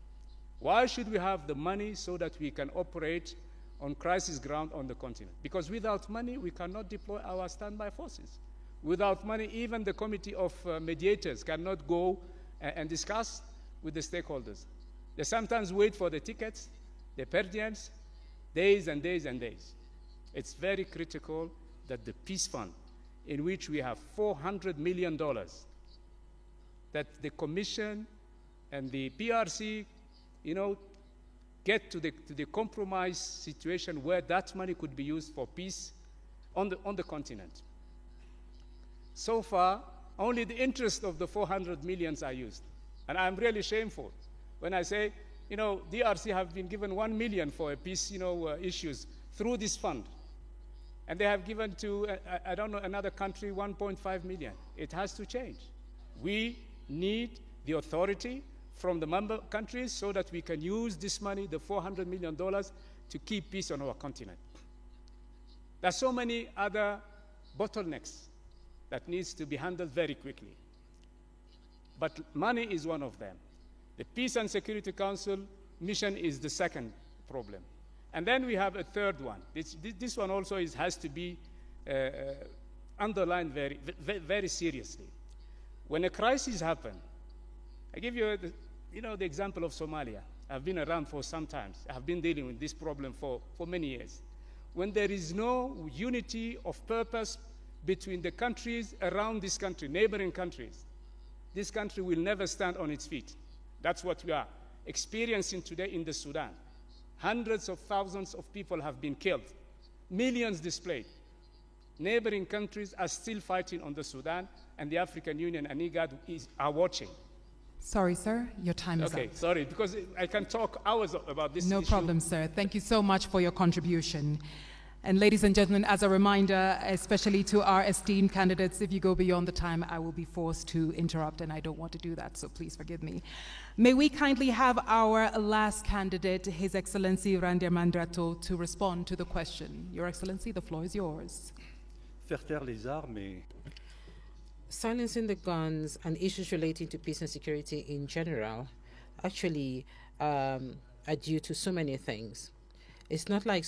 Why should we have the money so that we can operate on crisis ground on the continent? Because without money, we cannot deploy our standby forces. Without money, even the committee of mediators cannot go and discuss with the stakeholders. They sometimes wait for the tickets, the per diems, days and days and days. It's very critical that the Peace Fund, in which we have $400 million, that the Commission and the PRC, get to the compromise situation where that money could be used for peace on the continent. So far, only the interest of the 400 millions are used. And I'm really shameful when I say, DRC have been given 1 million for peace, issues through this fund. And they have given to, another country 1.5 million. It has to change. We need the authority from the member countries so that we can use this money, the $400 million, to keep peace on our continent. There are so many other bottlenecks that needs to be handled very quickly. But money is one of them. The Peace and Security Council mission is the second problem. And then we have a third one. This one also has to be underlined very, very seriously. When a crisis happens, I give you the example of Somalia. I've been around for some time. I've been dealing with this problem for many years. When there is no unity of purpose between the countries around this country, neighboring countries, this country will never stand on its feet. That's what we are experiencing today in the Sudan. Hundreds of thousands of people have been killed, millions displaced. Neighboring countries are still fighting on the Sudan, and the African Union and IGAD are watching. Sorry, sir, your time is up. Okay, sorry, because I can talk hours about this No issue. problem, sir. Thank you so much for your contribution. And ladies and gentlemen, as a reminder, especially to our esteemed candidates, if you go beyond the time, I will be forced to interrupt, and I don't want to do that, so please forgive me. May we kindly have our last candidate, His Excellency Randir Mandrato, to respond to the question. Your Excellency, the floor is yours. Faire taire les armes. Silencing the guns and issues relating to peace and security in general actually are due to so many things. It's not like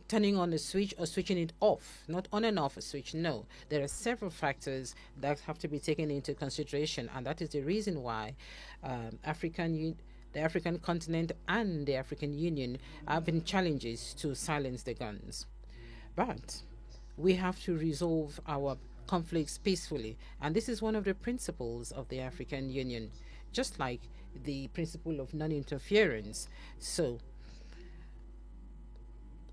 turning on a switch or switching it off, not on and off a switch. No, there are several factors that have to be taken into consideration, and that is the reason why the African continent and the African Union have been challenges to silence the guns. But we have to resolve our conflicts peacefully, and this is one of the principles of the African Union, just like the principle of non-interference. So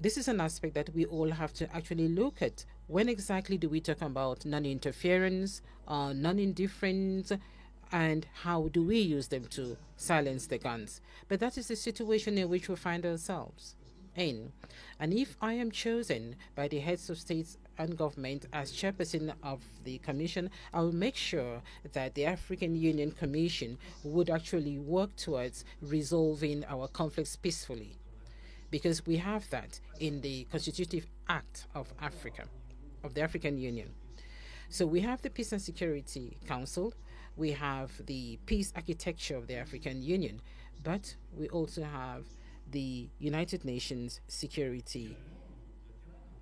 this is an aspect that we all have to actually look at. When exactly do we talk about non-interference, non-indifference, and how do we use them to silence the guns? But that is the situation in which we find ourselves in. And if I am chosen by the heads of states and government as chairperson of the commission, I will make sure that the African Union Commission would actually work towards resolving our conflicts peacefully, because we have that in the Constitutive Act of Africa, of the African Union. So we have the Peace and Security Council, we have the Peace Architecture of the African Union, but we also have the United Nations Security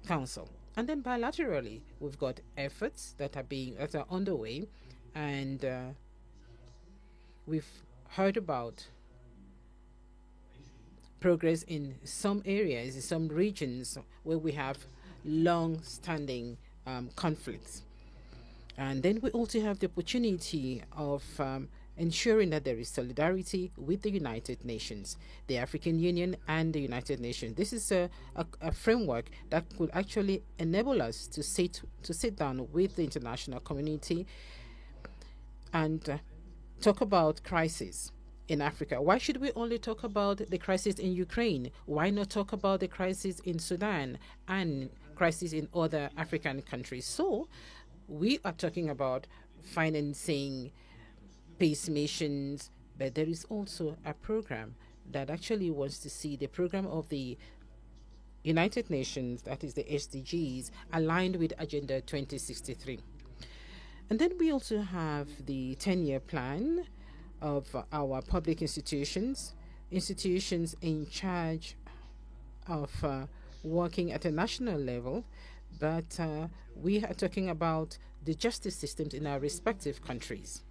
Council. And then bilaterally, we've got efforts that are underway, and we've heard about progress in some areas, in some regions where we have long-standing conflicts. And then we also have the opportunity of ensuring that there is solidarity with the United Nations, the African Union and the United Nations. This is a framework that could actually enable us to sit down with the international community and talk about crisis in Africa. Why should we only talk about the crisis in Ukraine? Why not talk about the crisis in Sudan and crisis in other African countries? So we are talking about financing peace missions, but there is also a program that actually wants to see the program of the United Nations, that is the SDGs, aligned with Agenda 2063. And then we also have the 10-year plan of our public institutions in charge of working at a national level, but we are talking about the justice systems in our respective countries.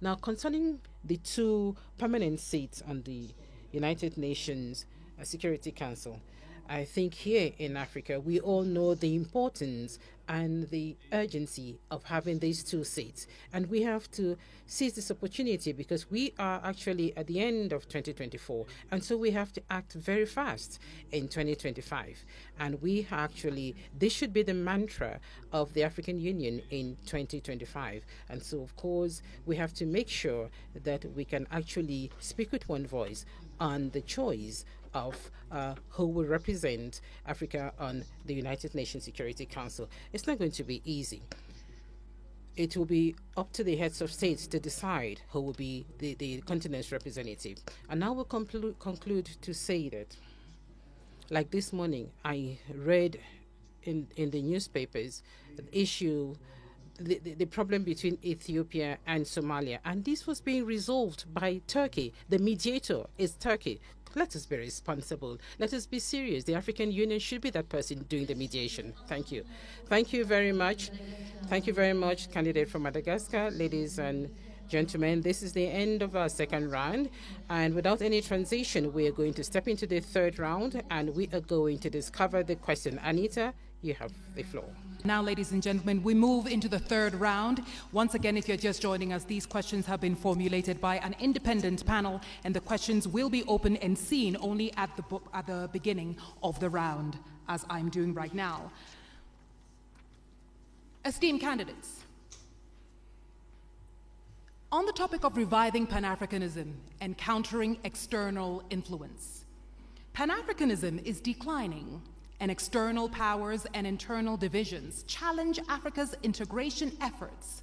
Now, concerning the 2 permanent seats on the United Nations Security Council, I think here in Africa, we all know the importance and the urgency of having these 2 seats. And we have to seize this opportunity because we are actually at the end of 2024. And so we have to act very fast in 2025. And this should be the mantra of the African Union in 2025. And so, of course, we have to make sure that we can actually speak with one voice on the choice of who will represent Africa on the United Nations Security Council. It's not going to be easy. It will be up to the heads of states to decide who will be the continent's representative. And now we'll conclude to say that, like this morning, I read in the newspapers the problem between Ethiopia and Somalia, and this was being resolved by Turkey. The mediator is Turkey. Let us be responsible. Let us be serious. The African Union should be that person doing the mediation. Thank you. Thank you very much. Thank you very much, candidate from Madagascar. Ladies and gentlemen, this is the end of our second round. And without any transition, we are going to step into the third round, and we are going to discover the question. Anita, you have the floor. Now, ladies and gentlemen, we move into the third round. Once again, if you're just joining us, these questions have been formulated by an independent panel, and the questions will be open and seen only at the beginning of the round, as I'm doing right now. Esteemed candidates, On the topic of reviving Pan-Africanism and countering external influence, Pan-Africanism is declining, and external powers and internal divisions challenge Africa's integration efforts.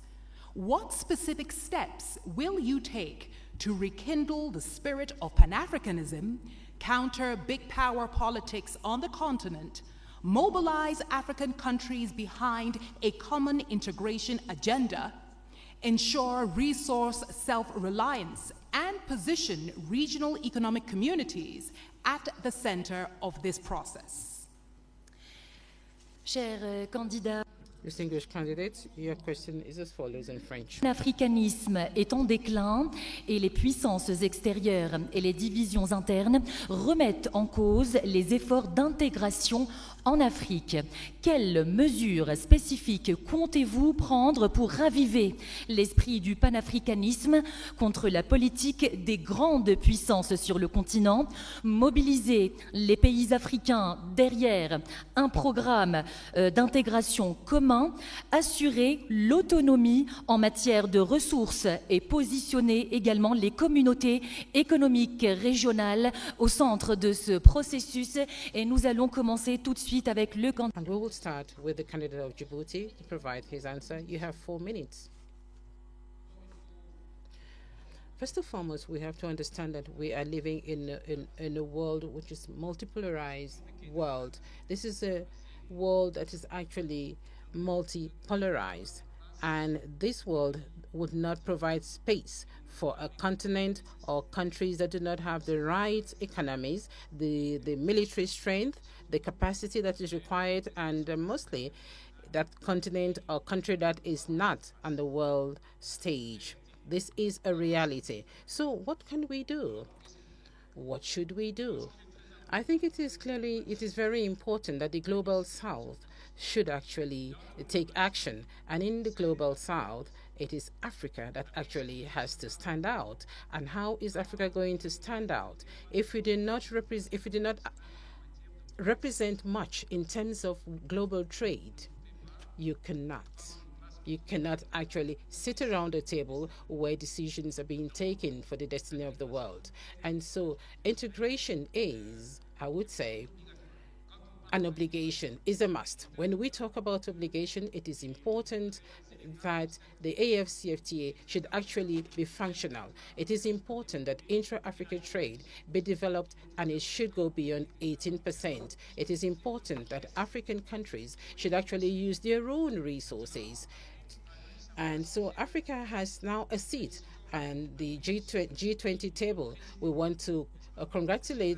What specific steps will you take to rekindle the spirit of Pan-Africanism, counter big power politics on the continent, mobilize African countries behind a common integration agenda, ensure resource self-reliance, and position regional economic communities at the center of this process? Cher candidat, Distinguished candidates, your question is as follows in French. l'africanisme est en déclin et les puissances extérieures et les divisions internes remettent en cause les efforts d'intégration en Afrique. Quelles mesures spécifiques comptez-vous prendre pour raviver l'esprit du panafricanisme contre la politique des grandes puissances sur le continent, mobiliser les pays africains derrière un programme d'intégration commun, assurer l'autonomie en matière de ressources et positionner également les communautés économiques régionales au centre de ce processus? Et nous allons commencer tout de suite avec le candidat. And we will start with the candidate of Djibouti to provide his answer. You have 4 minutes. First and foremost, we have to understand that we are living in a world which is multipolarized world. This is a world that is actually multipolarized, and this world would not provide space for a continent or countries that do not have the right economies, the military strength, the capacity that is required, and mostly that continent or country that is not on the world stage. This is a reality. So what can we do? What should we do? I think it is very important that the Global South should actually take action. And in the Global South, it is Africa that actually has to stand out. And how is Africa going to stand out? If we do not represent much in terms of global trade, you cannot actually sit around a table where decisions are being taken for the destiny of the world. And so integration is, I would say, an obligation, is a must. When we talk about obligation, it is important that the AFCFTA should actually be functional. It is important that intra-Africa trade be developed, and it should go beyond 18%. It is important that African countries should actually use their own resources. And so Africa has now a seat on the G20 table. We want to congratulate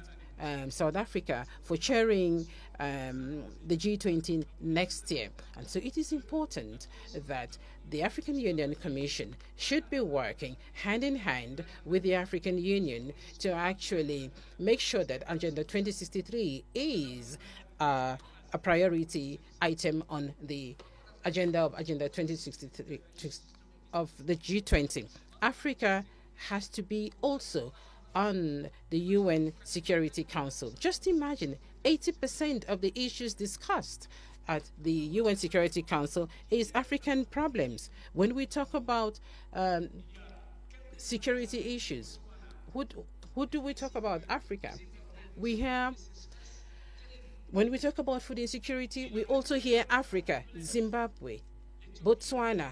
South Africa for chairing the G20 next year. And so it is important that the African Union Commission should be working hand in hand with the African Union to actually make sure that Agenda 2063 is a priority item on the agenda of Agenda 2063 of the G20. Africa has to be also on the UN Security Council. Just imagine 80% of the issues discussed at the UN Security Council is African problems. When we talk about security issues, who do we talk about? Africa. When we talk about food insecurity, we also hear Africa, Zimbabwe, Botswana,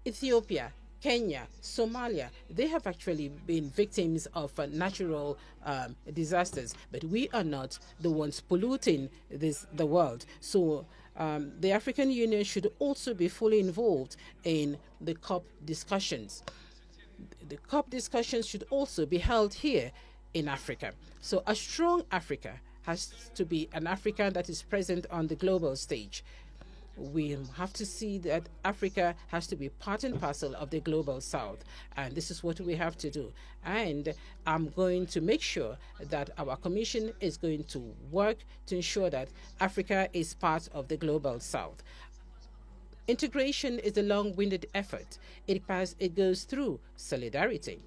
Ethiopia, Kenya, Somalia. They have actually been victims of natural disasters, but we are not the ones polluting the world. So the African Union should also be fully involved in the COP discussions. The COP discussions should also be held here in Africa. So a strong Africa has to be an Africa that is present on the global stage. We have to see that Africa has to be part and parcel of the Global South, and this is what we have to do. And I'm going to make sure that our Commission is going to work to ensure that Africa is part of the Global South. Integration is a long-winded effort. It goes through solidarity.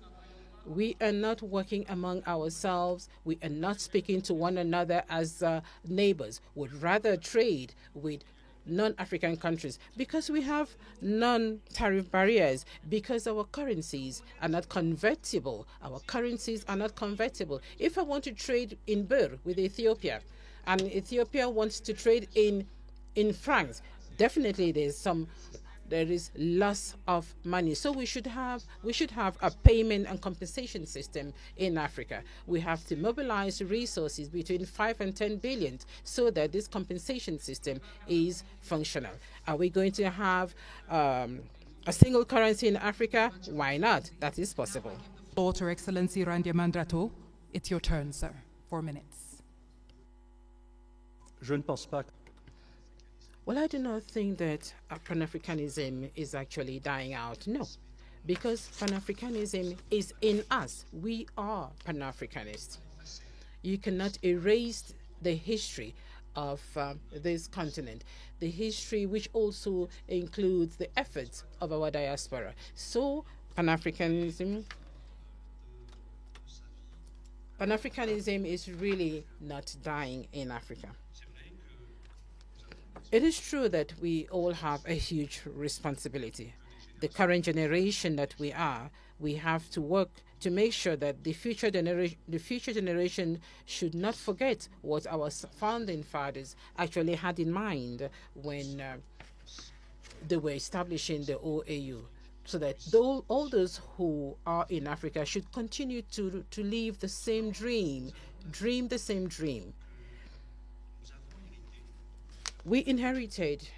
We are not working among ourselves. We are not speaking to one another as neighbors. We'd rather trade with non-African countries, because we have non-tariff barriers, because our currencies are not convertible. Our currencies are not convertible. If I want to trade in birr with Ethiopia, and Ethiopia wants to trade in francs, definitely there is loss of money. So we should have a payment and compensation system in Africa. We have to mobilize resources between 5 and 10 billion so that this compensation system is functional. Are we going to have a single currency in Africa? Why not? That is possible. Your Excellency Randia Mandrato, it's your turn, sir. 4 minutes. Je ne pense pas. Well, I do not think that Pan-Africanism is actually dying out. No, because Pan-Africanism is in us. We are Pan-Africanists. You cannot erase the history of this continent, the history which also includes the efforts of our diaspora. So Pan-Africanism is really not dying in Africa. It is true that we all have a huge responsibility. The current generation that we have to work to make sure that the future generation should not forget what our founding fathers actually had in mind when they were establishing the OAU, so that all those who are in Africa should continue to live the same dream the same dream. We inherited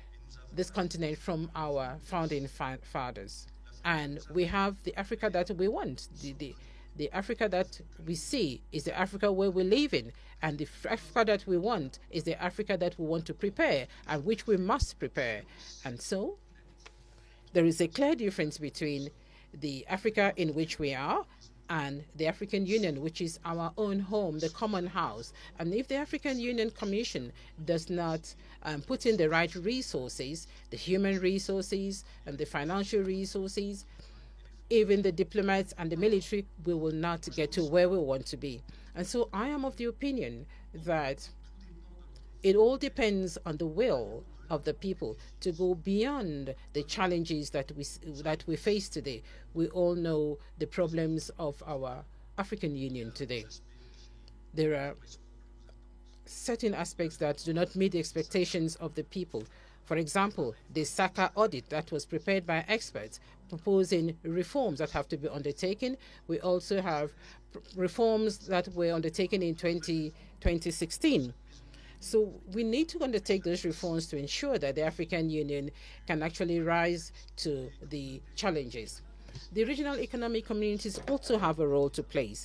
this continent from our founding fathers, and we have the Africa that we want. The Africa that we see is the Africa where we live in, and the Africa that we want is the Africa that we want to prepare and which we must prepare. And so there is a clear difference between the Africa in which we are and the African Union, which is our own home, the common house. And if the African Union Commission does not put in the right resources, the human resources and the financial resources, even the diplomats and the military, we will not get to where we want to be. And so I am of the opinion that it all depends on the will of the people to go beyond the challenges that we face today. We all know the problems of our African Union today. There are certain aspects that do not meet the expectations of the people. For example, the SACA audit that was prepared by experts proposing reforms that have to be undertaken. We also have reforms that were undertaken in 2016. So we need to undertake those reforms to ensure that the African Union can actually rise to the challenges. The regional economic communities also have a role to play.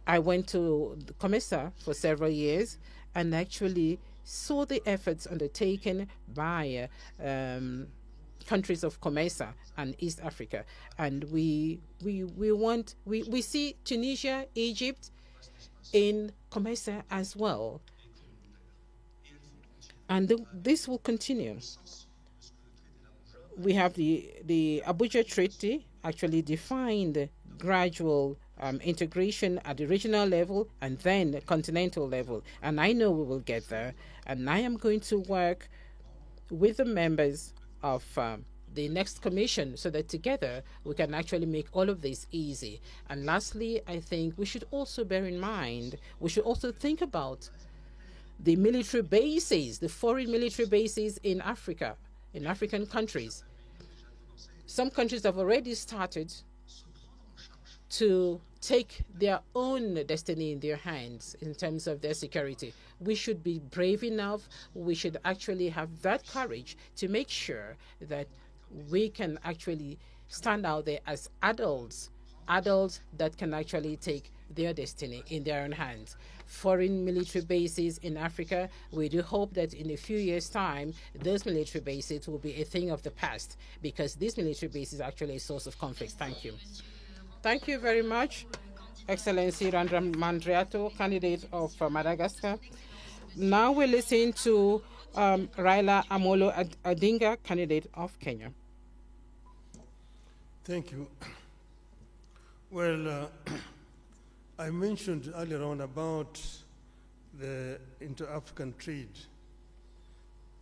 I went to COMESA for several years and actually saw the efforts undertaken by countries of COMESA and East Africa. And we see Tunisia, Egypt, in COMESA as well. And this will continue. We have the Abuja Treaty actually defined gradual integration at the regional level and then the continental level. And I know we will get there. And I am going to work with the members of the next commission so that together we can actually make all of this easy. And lastly, I think we should also bear in mind, we should also think about the military bases, the foreign military bases in Africa, in African countries. Some countries have already started to take their own destiny in their hands in terms of their security. We should be brave enough, we should actually have that courage to make sure that we can actually stand out there as adults that can actually take their destiny in their own hands. Foreign military bases in Africa, we do hope that in a few years' time, those military bases will be a thing of the past, because these military bases are actually a source of conflict. Thank you. Thank you very much, Excellency Randia Mandrato, candidate of Madagascar. Now we listen to Raila Amolo Odinga, candidate of Kenya. Thank you. Well, I mentioned earlier on about the inter-African trade.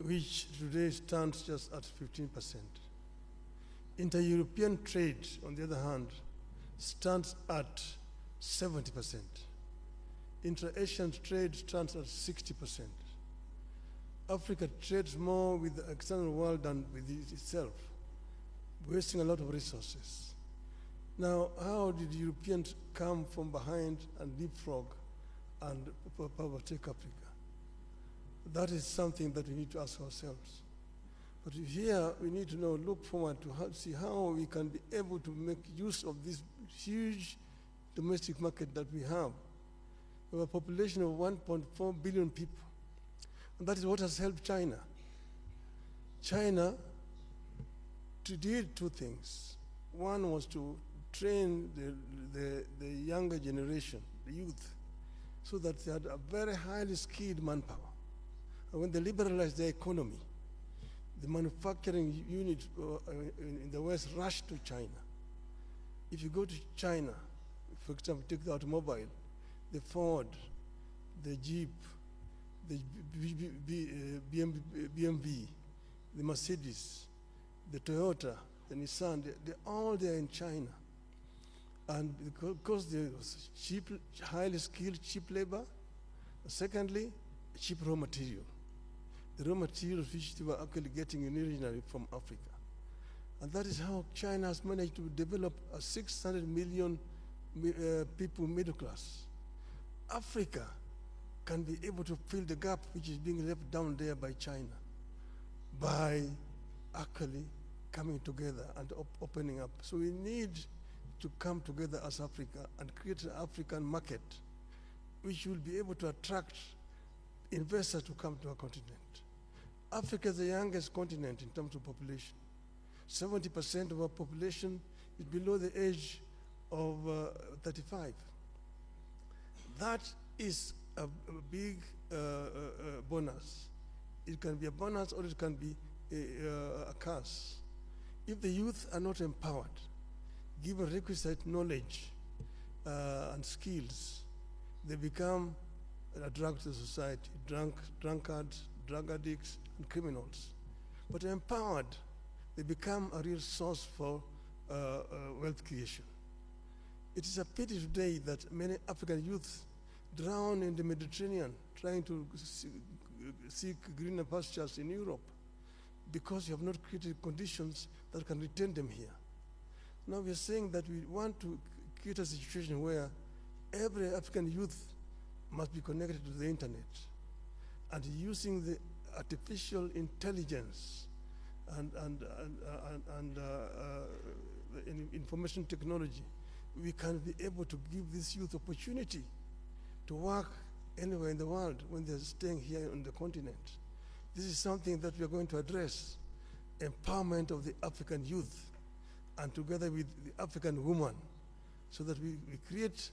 which today stands just at 15%. Inter-European trade, on the other hand, stands at 70%. Inter-Asian trade stands at 60%. Africa trades more with the external world than with itself, wasting a lot of resources. Now, how did Europeans come from behind and leapfrog and overtake Africa? That is something that we need to ask ourselves. But here we need to now look forward to see how we can be able to make use of this huge domestic market that we have. We have a population of 1.4 billion people. And that is what has helped China. China did two things. One was to train the younger generation, the youth, so that they had a very highly skilled manpower. And when they liberalized their economy, the manufacturing unit in the West rushed to China. If you go to China, for example, take the automobile, the Ford, the Jeep, the BMW, the Mercedes, the Toyota, the Nissan, they're all there in China. And because there was cheap, highly skilled, cheap labor, secondly, cheap raw material. The raw materials which they were actually getting originally from Africa. And that is how China has managed to develop a 600 million people middle class. Africa can be able to fill the gap which is being left down there by China by actually coming together and opening up. So we need to come together as Africa and create an African market which will be able to attract investors to come to our continent. Africa is the youngest continent in terms of population. 70% of our population is below the age of 35. That is a big bonus. It can be a bonus or it can be a curse. If the youth are not empowered, given requisite knowledge and skills, they become a drug to society, drunkards, drug addicts, and criminals. But empowered, they become a real source for wealth creation. It is a pity today that many African youth drown in the Mediterranean trying to seek greener pastures in Europe because you have not created conditions that can retain them here. Now we are saying that we want to create a situation where every African youth must be connected to the internet and using the artificial intelligence and information technology, we can be able to give this youth opportunity to work anywhere in the world when they're staying here on the continent. This is something that we are going to address, empowerment of the African youth, and together with the African woman, so that we create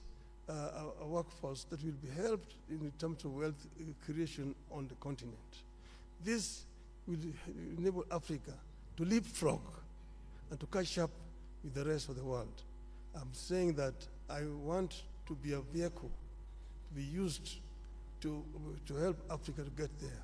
a workforce that will be helped in terms of wealth creation on the continent. This will enable Africa to leapfrog and to catch up with the rest of the world. I'm saying that I want to be a vehicle to be used to help Africa to get there.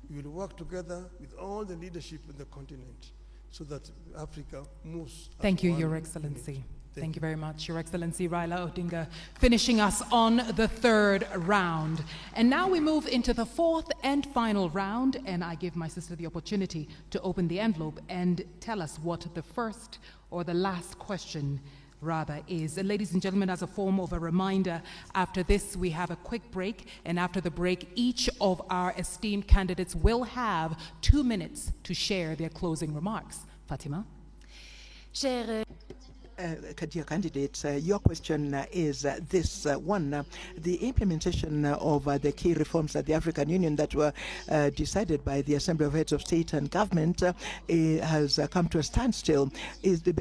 We will work together with all the leadership in the continent so that Africa moves. Thank you, Your Excellency. Thank you very much, Your Excellency Raila Odinga, finishing us on the third round. And now we move into the fourth and final round, and I give my sister the opportunity to open the envelope and tell us what the first or the last question rather is. And ladies and gentlemen, as a form of a reminder, after this we have a quick break, and after the break each of our esteemed candidates will have 2 minutes to share their closing remarks. Fatima? Dear candidates, your question is this one. The implementation of the key reforms at the African Union that were decided by the Assembly of Heads of State and Government has come to a standstill,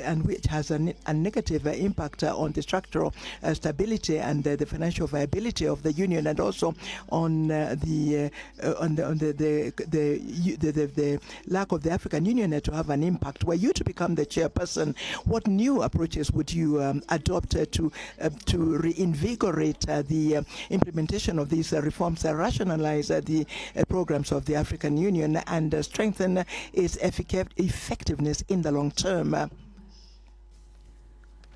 and which has a negative impact on the structural stability and the financial viability of the Union, and also on the lack of the African Union to have an impact. Were you to become the chairperson, what new approach approaches would you adopt to reinvigorate the implementation of these reforms, rationalize the programs of the African Union, and strengthen its effectiveness in the long term?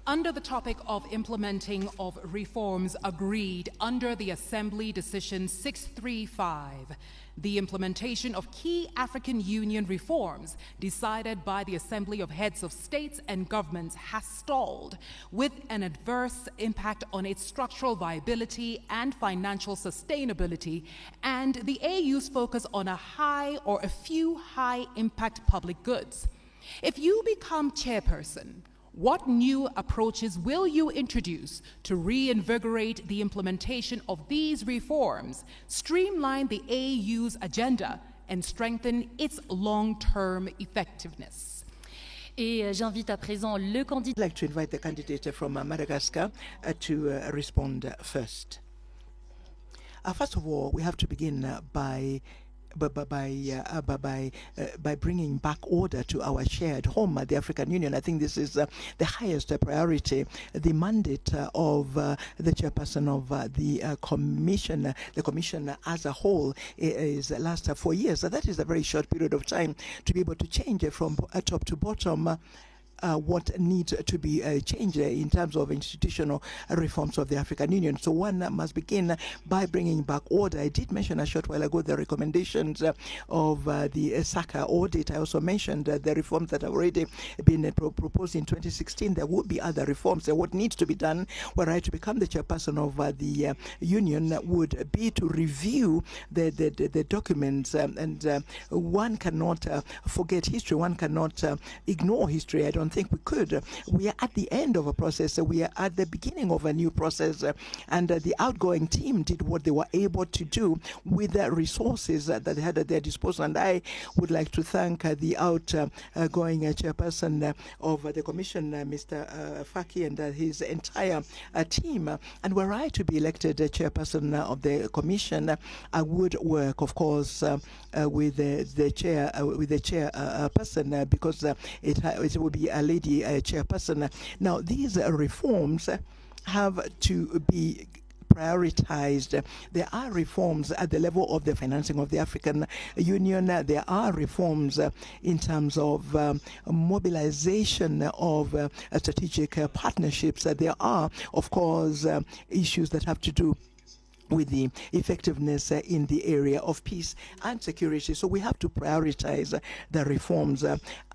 Under the topic of implementing of reforms agreed under the Assembly Decision 635, the implementation of key African Union reforms decided by the Assembly of Heads of States and Governments has stalled, with an adverse impact on its structural viability and financial sustainability, and the AU's focus on a few high-impact public goods. If you become chairperson, what new approaches will you introduce to reinvigorate the implementation of these reforms, streamline the AU's agenda, and strengthen its long-term effectiveness? Et j'invite à présent le candidat. I'd like to invite the candidate from Madagascar to respond first. First of all, we have to begin by bringing back order to our shared home, the African Union. I think this is the highest priority. The mandate of the chairperson of the commission as a whole is lasts 4 years. So that is a very short period of time to be able to change from top to bottom what needs to be changed in terms of institutional reforms of the African Union. So one must begin by bringing back order. I did mention a short while ago the recommendations of the SACA audit. I also mentioned the reforms that have already been proposed in 2016. There would be other reforms. What needs to be done were I to become the chairperson of the union would be to review the documents, and one cannot forget history. One cannot ignore history. I don't think we could. We are at the end of a process. We are at the beginning of a new process, and the outgoing team did what they were able to do with the resources that they had at their disposal. And I would like to thank the outgoing chairperson of the commission, Mr. Faki, and his entire team. And were I to be elected chairperson of the commission, I would work, of course, with the chairperson, because it will be a lady chairperson. Now, these reforms have to be prioritized. There are reforms at the level of the financing of the African Union. There are reforms in terms of mobilization of strategic partnerships. There are, of course, issues that have to do with the effectiveness in the area of peace and security. So we have to prioritize the reforms.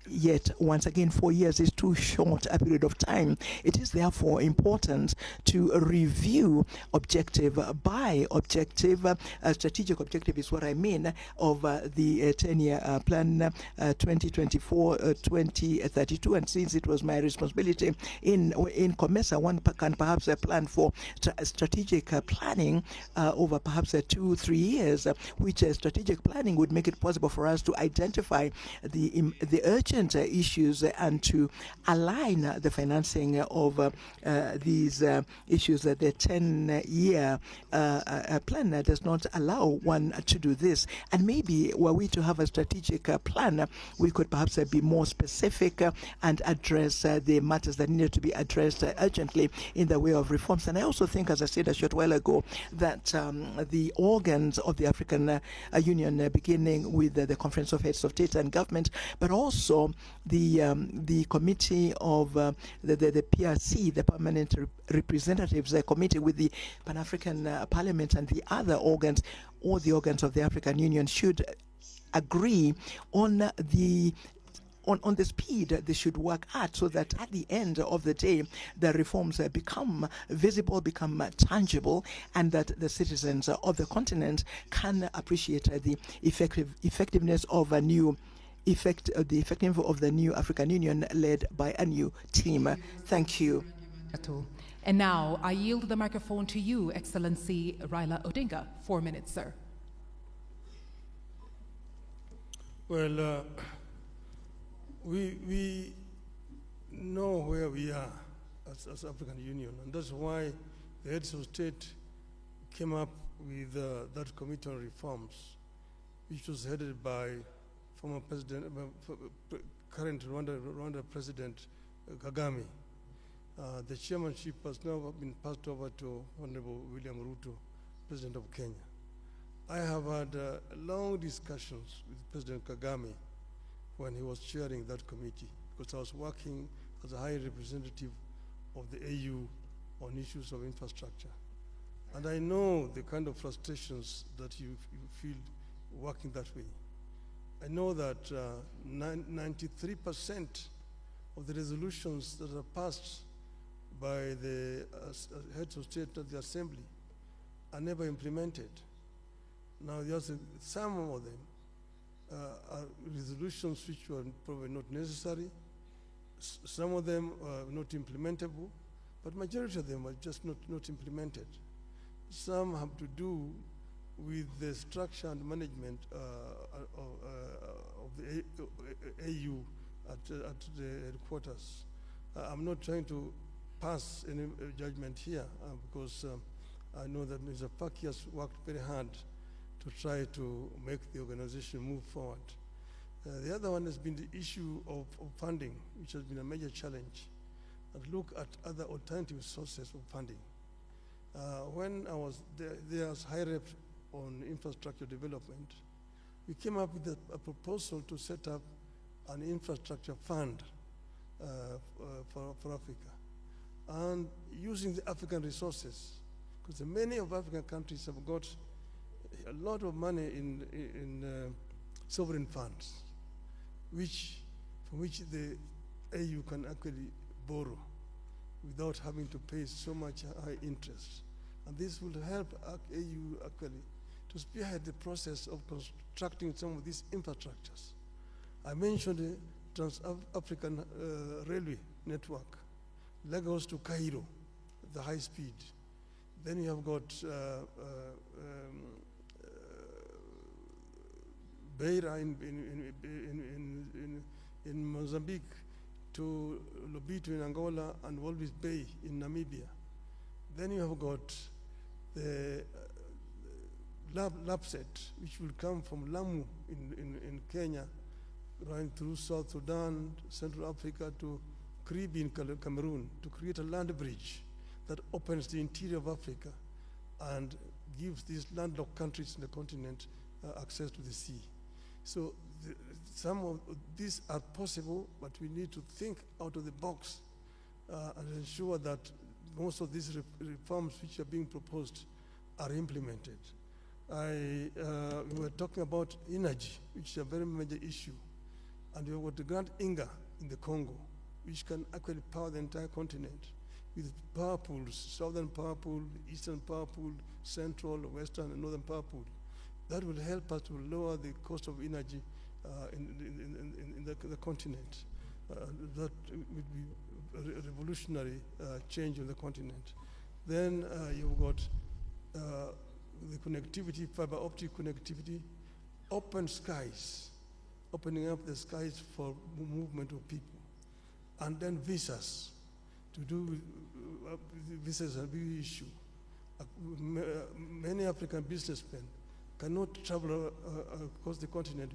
Yet, once again, 4 years is too short a period of time. It is therefore important to review objective by objective. Strategic objective is what I mean of the 10-year plan 2024-2032. And since it was my responsibility in COMESA, one can perhaps plan for strategic planning over perhaps 2-3 years, which strategic planning would make it possible for us to identify the urgent issues and to align the financing of these issues. The 10-year plan does not allow one to do this. And maybe were we to have a strategic plan, we could perhaps be more specific and address the matters that needed to be addressed urgently in the way of reforms. And I also think, as I said a short while ago, that the organs of the African Union, beginning with the Conference of Heads of State and Government, but also the committee of the PRC, the Permanent Representatives Committee, with the Pan-African Parliament and the other organs, all the organs of the African Union, should agree on the speed they should work at, so that at the end of the day, the reforms become visible, become tangible, and that the citizens of the continent can appreciate the effectiveness of a new the effectiveness of the new African Union led by a new team. Thank you. And now I yield the microphone to you, Excellency Raila Odinga. 4 minutes, sir. Well, we know where we are as African Union, and that's why the heads of state came up with that committee on reforms, which was headed by former president, current Rwanda President Kagame. The chairmanship has now been passed over to Honorable William Ruto, President of Kenya. I have had long discussions with President Kagame when he was chairing that committee, because I was working as a high representative of the AU on issues of infrastructure. And I know the kind of frustrations that you feel working that way. I know that 93% of the resolutions that are passed by the heads of state at the assembly are never implemented. Now, some of them are resolutions which were probably not necessary. Some of them are not implementable, but majority of them are just not implemented. Some have to do with the structure and management of the AU at the headquarters. I'm not trying to pass any judgment here because I know that Mr. Faki has worked very hard to try to make the organization move forward. The other one has been the issue of funding, which has been a major challenge, and look at other alternative sources of funding. When I was there as high rep on infrastructure development, we came up with a proposal to set up an infrastructure fund for Africa, and using the African resources, because many of African countries have got a lot of money in sovereign funds, from which the AU can actually borrow without having to pay so much high interest. And this will help AU actually to spearhead the process of constructing some of these infrastructures. I mentioned the Trans-African Railway Network, Lagos to Cairo, the high speed. Then you have got Beira in Mozambique to Lobito in Angola and Walvis Bay in Namibia. Then you have got the Lapset, which will come from Lamu in Kenya, running through South Sudan, Central Africa to Kribi in Cameroon, to create a land bridge that opens the interior of Africa and gives these landlocked countries in the continent access to the sea. So some of these are possible, but we need to think out of the box and ensure that most of these reforms which are being proposed are implemented. We were talking about energy, which is a very major issue. And we have got the Grand Inga in the Congo, which can actually power the entire continent with power pools, southern power pool, eastern power pool, central, western, and northern power pool. That will help us to lower the cost of energy in the continent. That would be a revolutionary change on the continent. Then you've got the connectivity, fiber optic connectivity, open skies, opening up the skies for movement of people. And then visas, to do with visas are a big issue. Many African businessmen cannot travel across the continent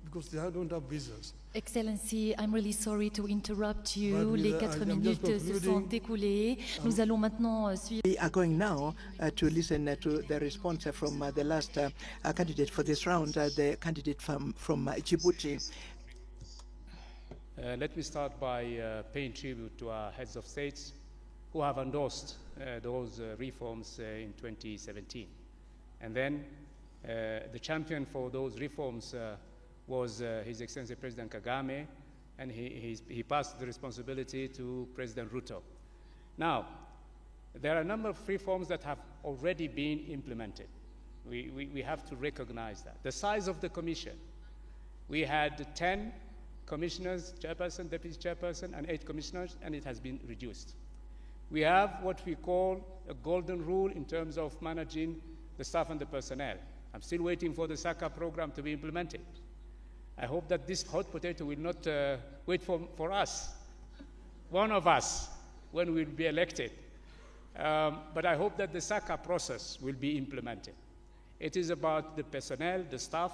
because they don't have visas. Excellency, I'm really sorry to interrupt you. Les 4 minutes se sont écoulées. Nous allons maintenant suivre. We are going now to listen to the response from the last candidate for this round, the candidate from Djibouti. Let me start by paying tribute to our heads of states who have endorsed those reforms in 2017. And then the champion for those reforms was His Excellency President Kagame, and he passed the responsibility to President Ruto. Now, there are a number of reforms that have already been implemented. We have to recognize that. The size of the commission, we had 10 commissioners, chairperson, deputy chairperson, and 8 commissioners, and it has been reduced. We have what we call a golden rule in terms of managing the staff and the personnel. I'm still waiting for the SACA program to be implemented. I hope that this hot potato will not wait for us, one of us, when we'll be elected. But I hope that the SACA process will be implemented. It is about the personnel, the staff.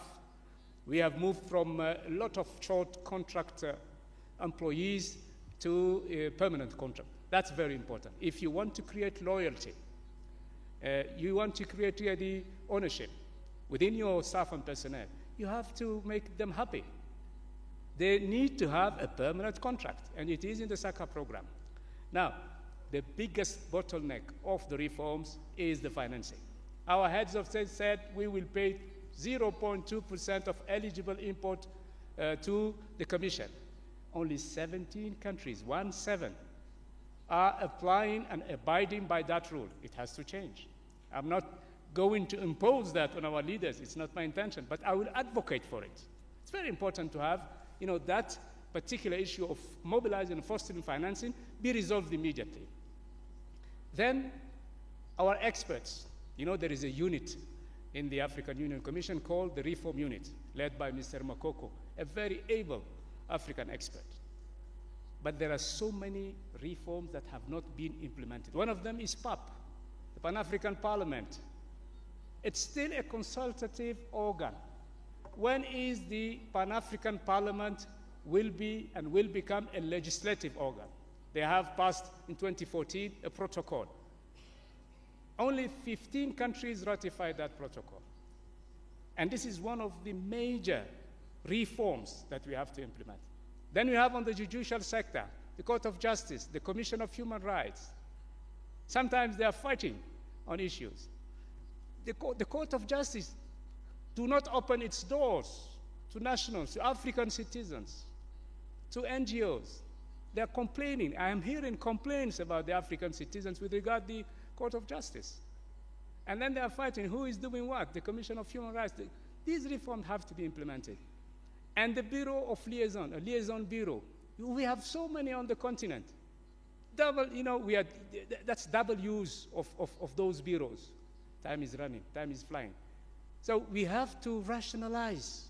We have moved from a lot of short contract employees to permanent contract That's very important. If you want to create loyalty, you want to create really ownership within your staff and personnel, you have to make them happy. They need to have a permanent contract, and it is in the SACA program. Now, the biggest bottleneck of the reforms is the financing. Our heads of state said we will pay 0.2% of eligible import to the Commission. Only 17 countries, 17, are applying and abiding by that rule. It has to change. I'm not going to impose that on our leaders. It's not my intention, but I will advocate for it. It's very important to have, that particular issue of mobilizing and fostering financing be resolved immediately. Then, our experts, there is a unit in the African Union Commission called the Reform Unit, led by Mr. Makoko, a very able African expert. But there are so many reforms that have not been implemented. One of them is PAP, the Pan-African Parliament. It's still a consultative organ. When is the Pan-African Parliament will become a legislative organ? They have passed in 2014 a protocol. Only 15 countries ratified that protocol. And this is one of the major reforms that we have to implement. Then we have on the judicial sector, the Court of Justice, the Commission of Human Rights. Sometimes they are fighting on issues. The Court of Justice do not open its doors to nationals, to African citizens, to NGOs. They are complaining. I am hearing complaints about the African citizens with regard to the Court of Justice. And then they are fighting who is doing what, the Commission of Human Rights. These reforms have to be implemented. And the Bureau of Liaison, a liaison bureau, we have so many on the continent. That's double use of those bureaus. Time is running, time is flying. So we have to rationalize.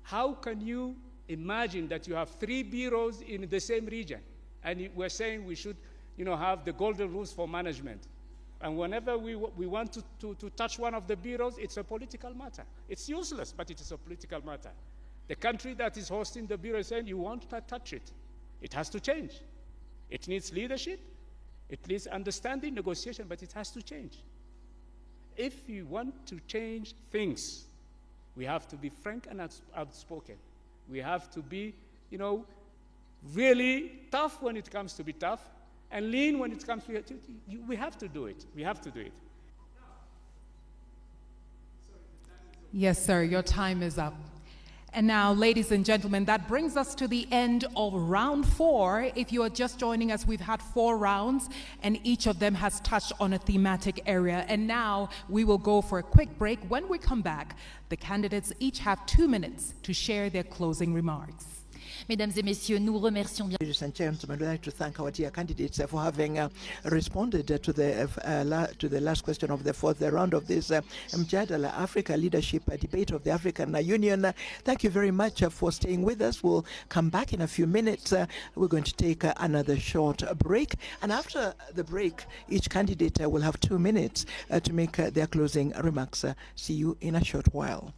How can you imagine that you have 3 bureaus in the same region? And we're saying we should have the golden rules for management. And whenever we want to touch one of the bureaus, it's a political matter. It's useless, but it is a political matter. The country that is hosting the bureau is saying, you won't touch it. It has to change. It needs leadership. It needs understanding, negotiation, but it has to change. If you want to change things, we have to be frank and outspoken. We have to be, really tough when it comes to be tough, and lean when it comes to it. We have to do it. We have to do it. Yes, sir, your time is up. And now, ladies and gentlemen, that brings us to the end of round 4. If you are just joining us, we've had 4 rounds, and each of them has touched on a thematic area. And now we will go for a quick break. When we come back, the candidates each have 2 minutes to share their closing remarks. Mesdames et messieurs, nous remercions bien. Ladies and gentlemen, we'd like to thank our dear candidates for having responded to the last question of the 4th round of this Mjadala Africa Leadership Debate of the African Union. Thank you very much for staying with us. We'll come back in a few minutes. We're going to take another short break. And after the break, each candidate will have 2 minutes to make their closing remarks. See you in a short while.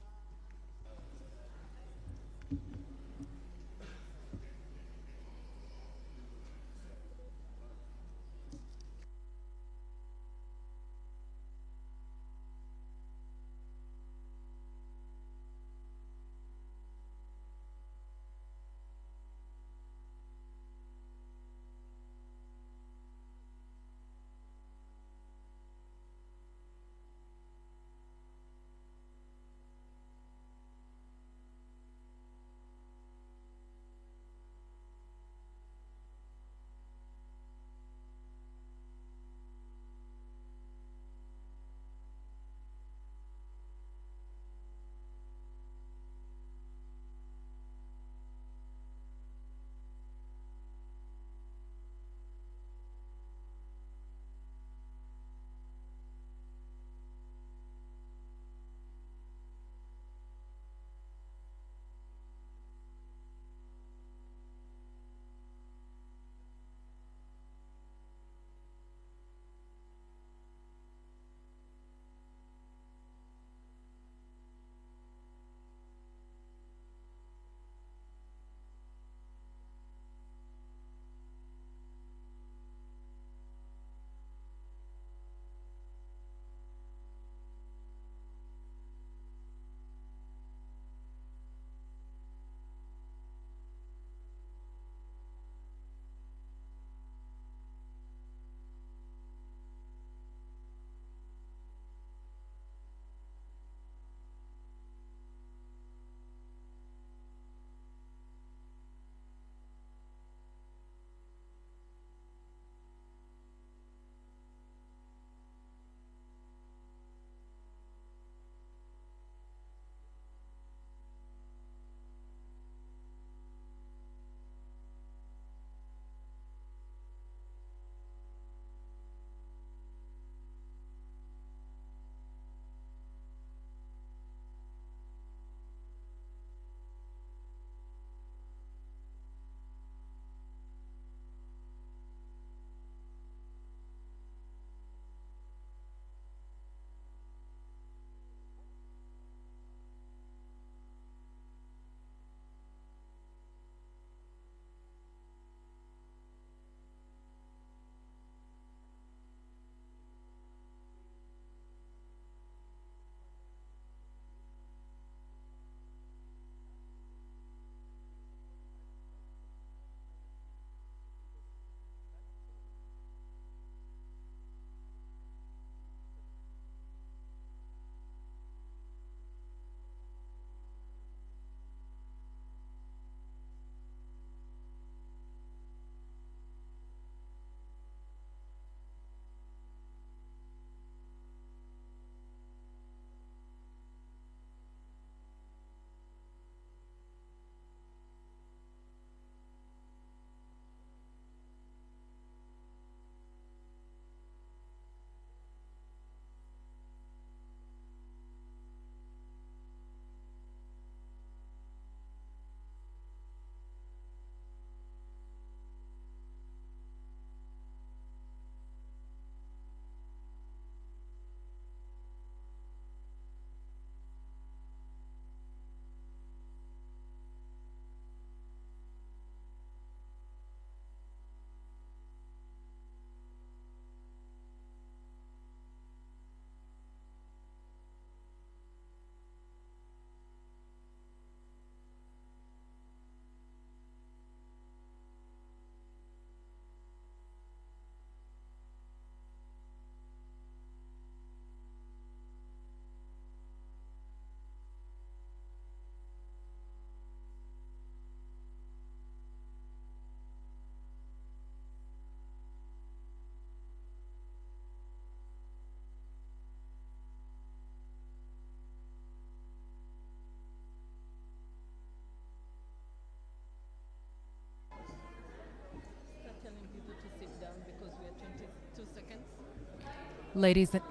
Ladies and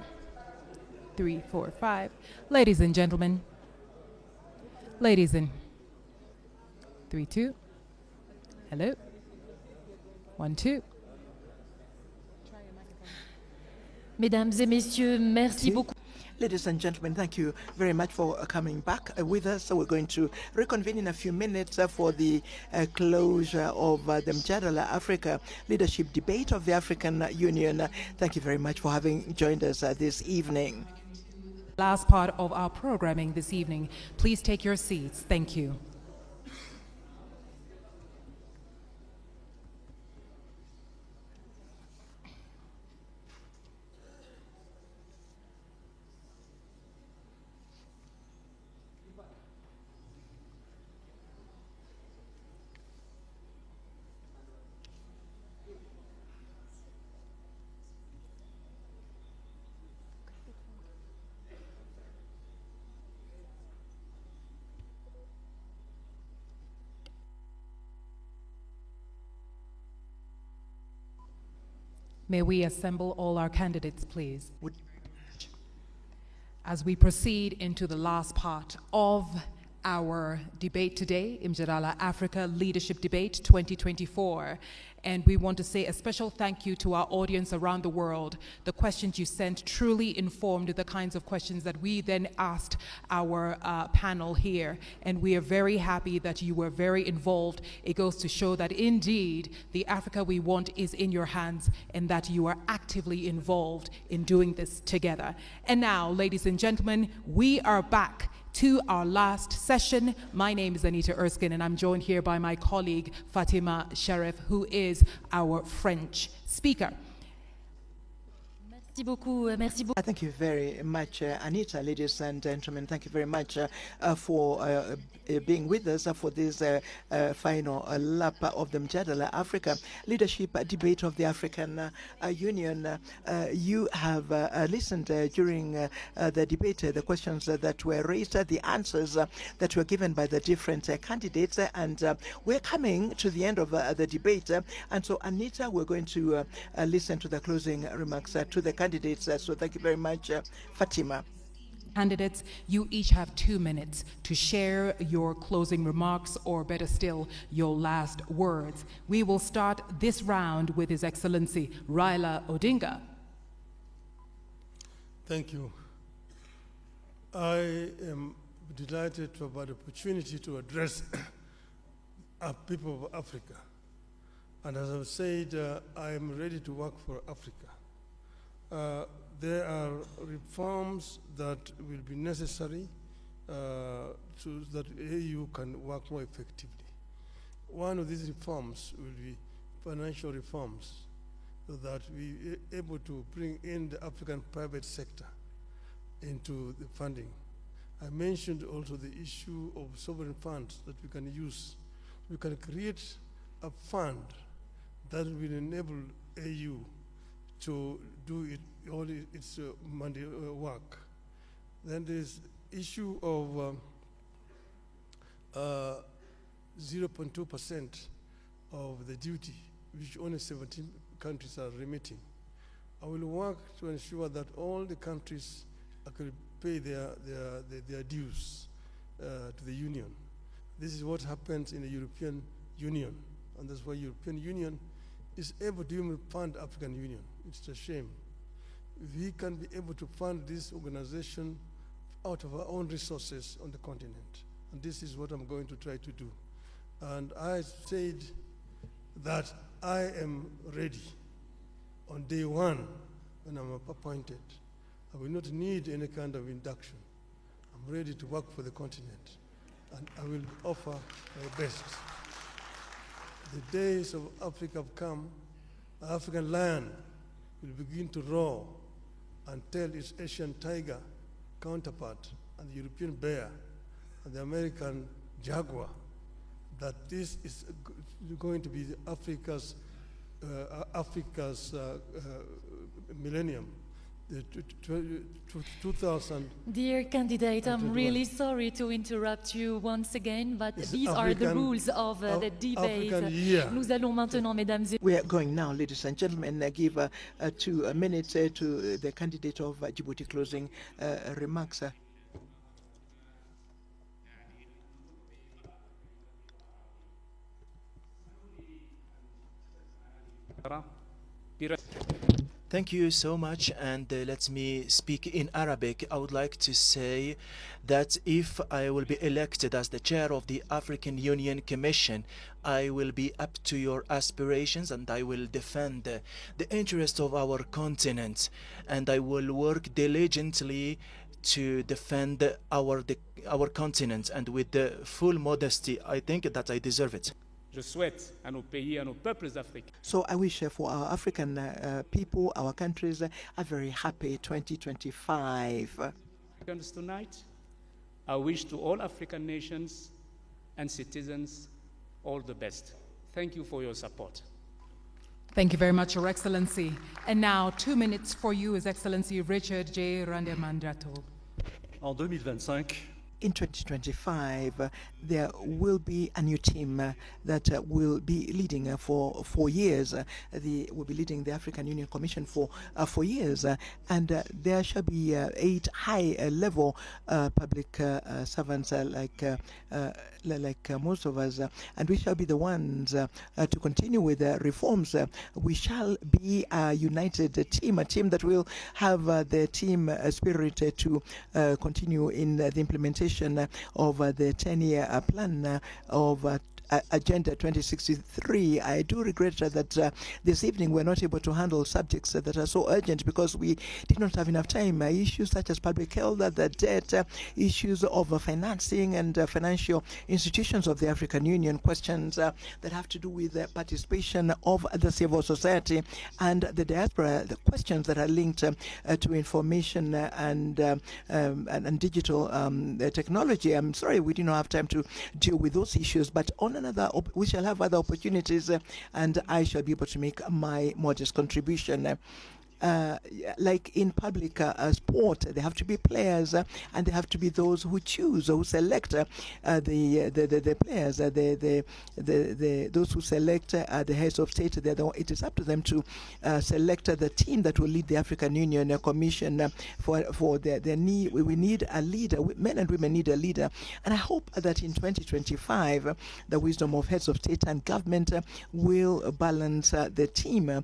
3, 4, 5. Ladies and gentlemen. Ladies and 3, 2. Hello. 1, 2. Mesdames et messieurs, merci beaucoup. Ladies and gentlemen, thank you very much for coming back with us. So we're going to reconvene in a few minutes for the closure of the Mjadala Africa Leadership Debate of the African Union. Thank you very much for having joined us this evening. Last part of our programming this evening. Please take your seats. Thank you. May we assemble all our candidates, please. As we proceed into the last part of our debate today, Mjadala Africa Leadership Debate 2024. And we want to say a special thank you to our audience around the world. The questions you sent truly informed the kinds of questions that we then asked our panel here. And we are very happy that you were very involved. It goes to show that indeed the Africa we want is in your hands and that you are actively involved in doing this together. And now, ladies and gentlemen, we are back to our last session. My name is Anita Erskine, and I'm joined here by my colleague Fatima Sharif, who is our French speaker. Merci beaucoup. Merci beaucoup. Thank you very much, Anita. Ladies and gentlemen, thank you very much for being with us for this final lap of the Mjadala Africa Leadership Debate of the African Union. You have listened during the debate, the questions that were raised, the answers that were given by the different candidates, and we're coming to the end of the debate. And so, Anita, we're going to listen to the closing remarks to the candidates. So thank you very much, Fatima. Candidates, you each have 2 minutes to share your closing remarks, or better still, your last words. We will start this round with His Excellency Raila Odinga. Thank you. I am delighted to have the opportunity to address our people of Africa. And as I've said, I am ready to work for Africa. There are reforms that will be necessary so that AU can work more effectively. One of these reforms will be financial reforms, so that we are able to bring in the African private sector into the funding. I mentioned also the issue of sovereign funds that we can use. We can create a fund that will enable AU to do all its money work. Then there's issue of 0.2% of the duty, which only 17 countries are remitting. I will work to ensure that all the countries actually pay their dues to the Union. This is what happens in the European Union, and that's why European Union is able to even fund African Union. It's a shame. If we can be able to fund this organization out of our own resources on the continent, and this is what I'm going to try to do. And I said that I am ready on day one when I'm appointed. I will not need any kind of induction. I'm ready to work for the continent, and I will offer my best. The days of Africa have come. The African lion will begin to roar and tell its Asian tiger counterpart and the European bear and the American jaguar that this is going to be Africa's millennium. the 2000. Dear candidate, I'm 21. really sorry to interrupt you once again, but It's these are the African- rules of the debate. African year. Nous allons maintenant, mesdames et We are going now, ladies and gentlemen, give 2 minutes to the candidate of Djibouti closing remarks. Thank you so much, and let me speak in Arabic. I would like to say that if I will be elected as the chair of the African Union Commission, I will be up to your aspirations and I will defend the interest of our continent, and I will work diligently to defend our continent, and with the full modesty, I think that I deserve it. Je souhaite à nos pays, à nos peuples africains. So I wish for our African people, our countries, a very happy 2025. Tonight, I wish to all African nations and citizens all the best. Thank you for your support. Thank you very much, Your Excellency. And now, 2 minutes for you, His Excellency Richard J. Randemandrato. En 2025, In 2025, there will be a new team that will be leading for 4 years. They will be leading the African Union Commission for 4 years. And there shall be 8 high-level public servants like most of us. And we shall be the ones to continue with the reforms. We shall be a united team, a team that will have the team spirit to continue in the implementation of the 10-year plan of Agenda 2063. I do regret that this evening we're not able to handle subjects that are so urgent because we did not have enough time. Issues such as public health, the debt, issues of financing and financial institutions of the African Union, questions that have to do with the participation of the civil society and the diaspora, the questions that are linked to information and digital technology. I'm sorry we did not have time to deal with those issues, but on another, we shall have other opportunities, and I shall be able to make my modest contribution. Like in public sport, there have to be players, and there have to be those who choose, who select the players. Those who select the heads of state. It is up to them to select the team that will lead the African Union Commission. For their need, we need a leader. Men and women need a leader, and I hope that in 2025, the wisdom of heads of state and government will balance the team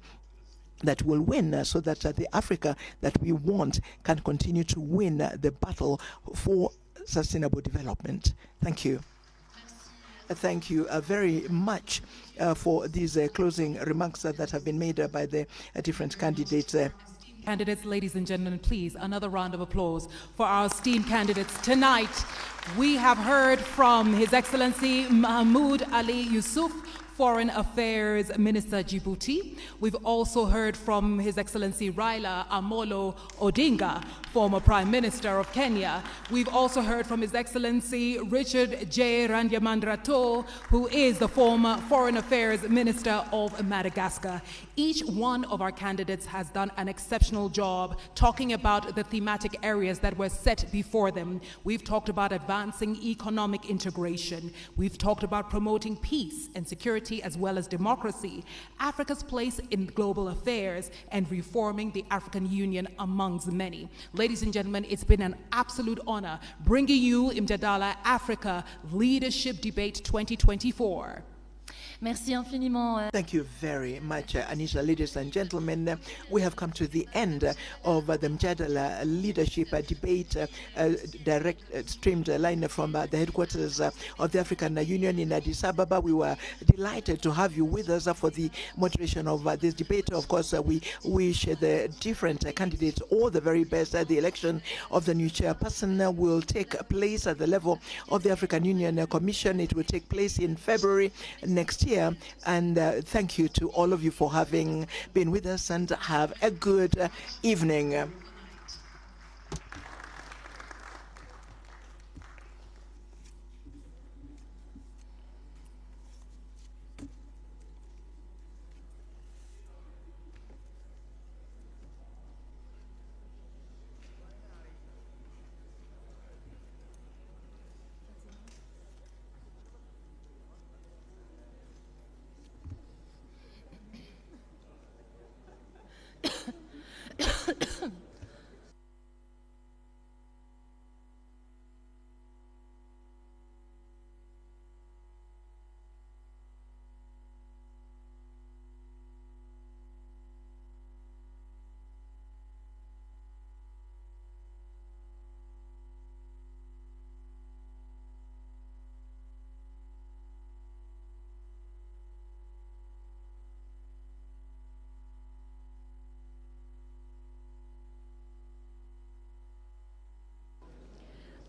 that will win, so that the Africa that we want can continue to win the battle for sustainable development. Thank you. Thank you very much for these closing remarks that have been made by the different candidates. Candidates, ladies and gentlemen, please, another round of applause for our esteemed candidates. Tonight, we have heard from His Excellency Mahmoud Ali Yusuf, Foreign Affairs Minister Djibouti. We've also heard from His Excellency Raila Amolo Odinga, former Prime Minister of Kenya. We've also heard from His Excellency Richard J. Randemandrato, who is the former Foreign Affairs Minister of Madagascar. Each one of our candidates has done an exceptional job talking about the thematic areas that were set before them. We've talked about advancing economic integration. We've talked about promoting peace and security as well as democracy, Africa's place in global affairs, and reforming the African Union amongst many. Ladies and gentlemen, it's been an absolute honor bringing you Mjadala Africa Leadership Debate 2024. Merci infiniment. Thank you very much, Anisha. Ladies and gentlemen, we have come to the end of the Mjadala Leadership Debate, direct streamed line from the headquarters of the African Union in Addis Ababa. We were delighted to have you with us for the moderation of this debate. Of course, we wish the different candidates all the very best. The election of the new chairperson will take place at the level of the African Union Commission. It will take place in February next year. And thank you to all of you for having been with us, and have a good evening.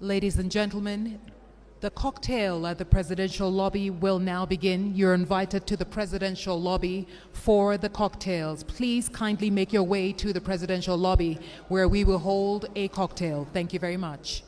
Ladies and gentlemen, the cocktail at the presidential lobby will now begin. You're invited to the presidential lobby for the cocktails. Please kindly make your way to the presidential lobby where we will hold a cocktail. Thank you very much.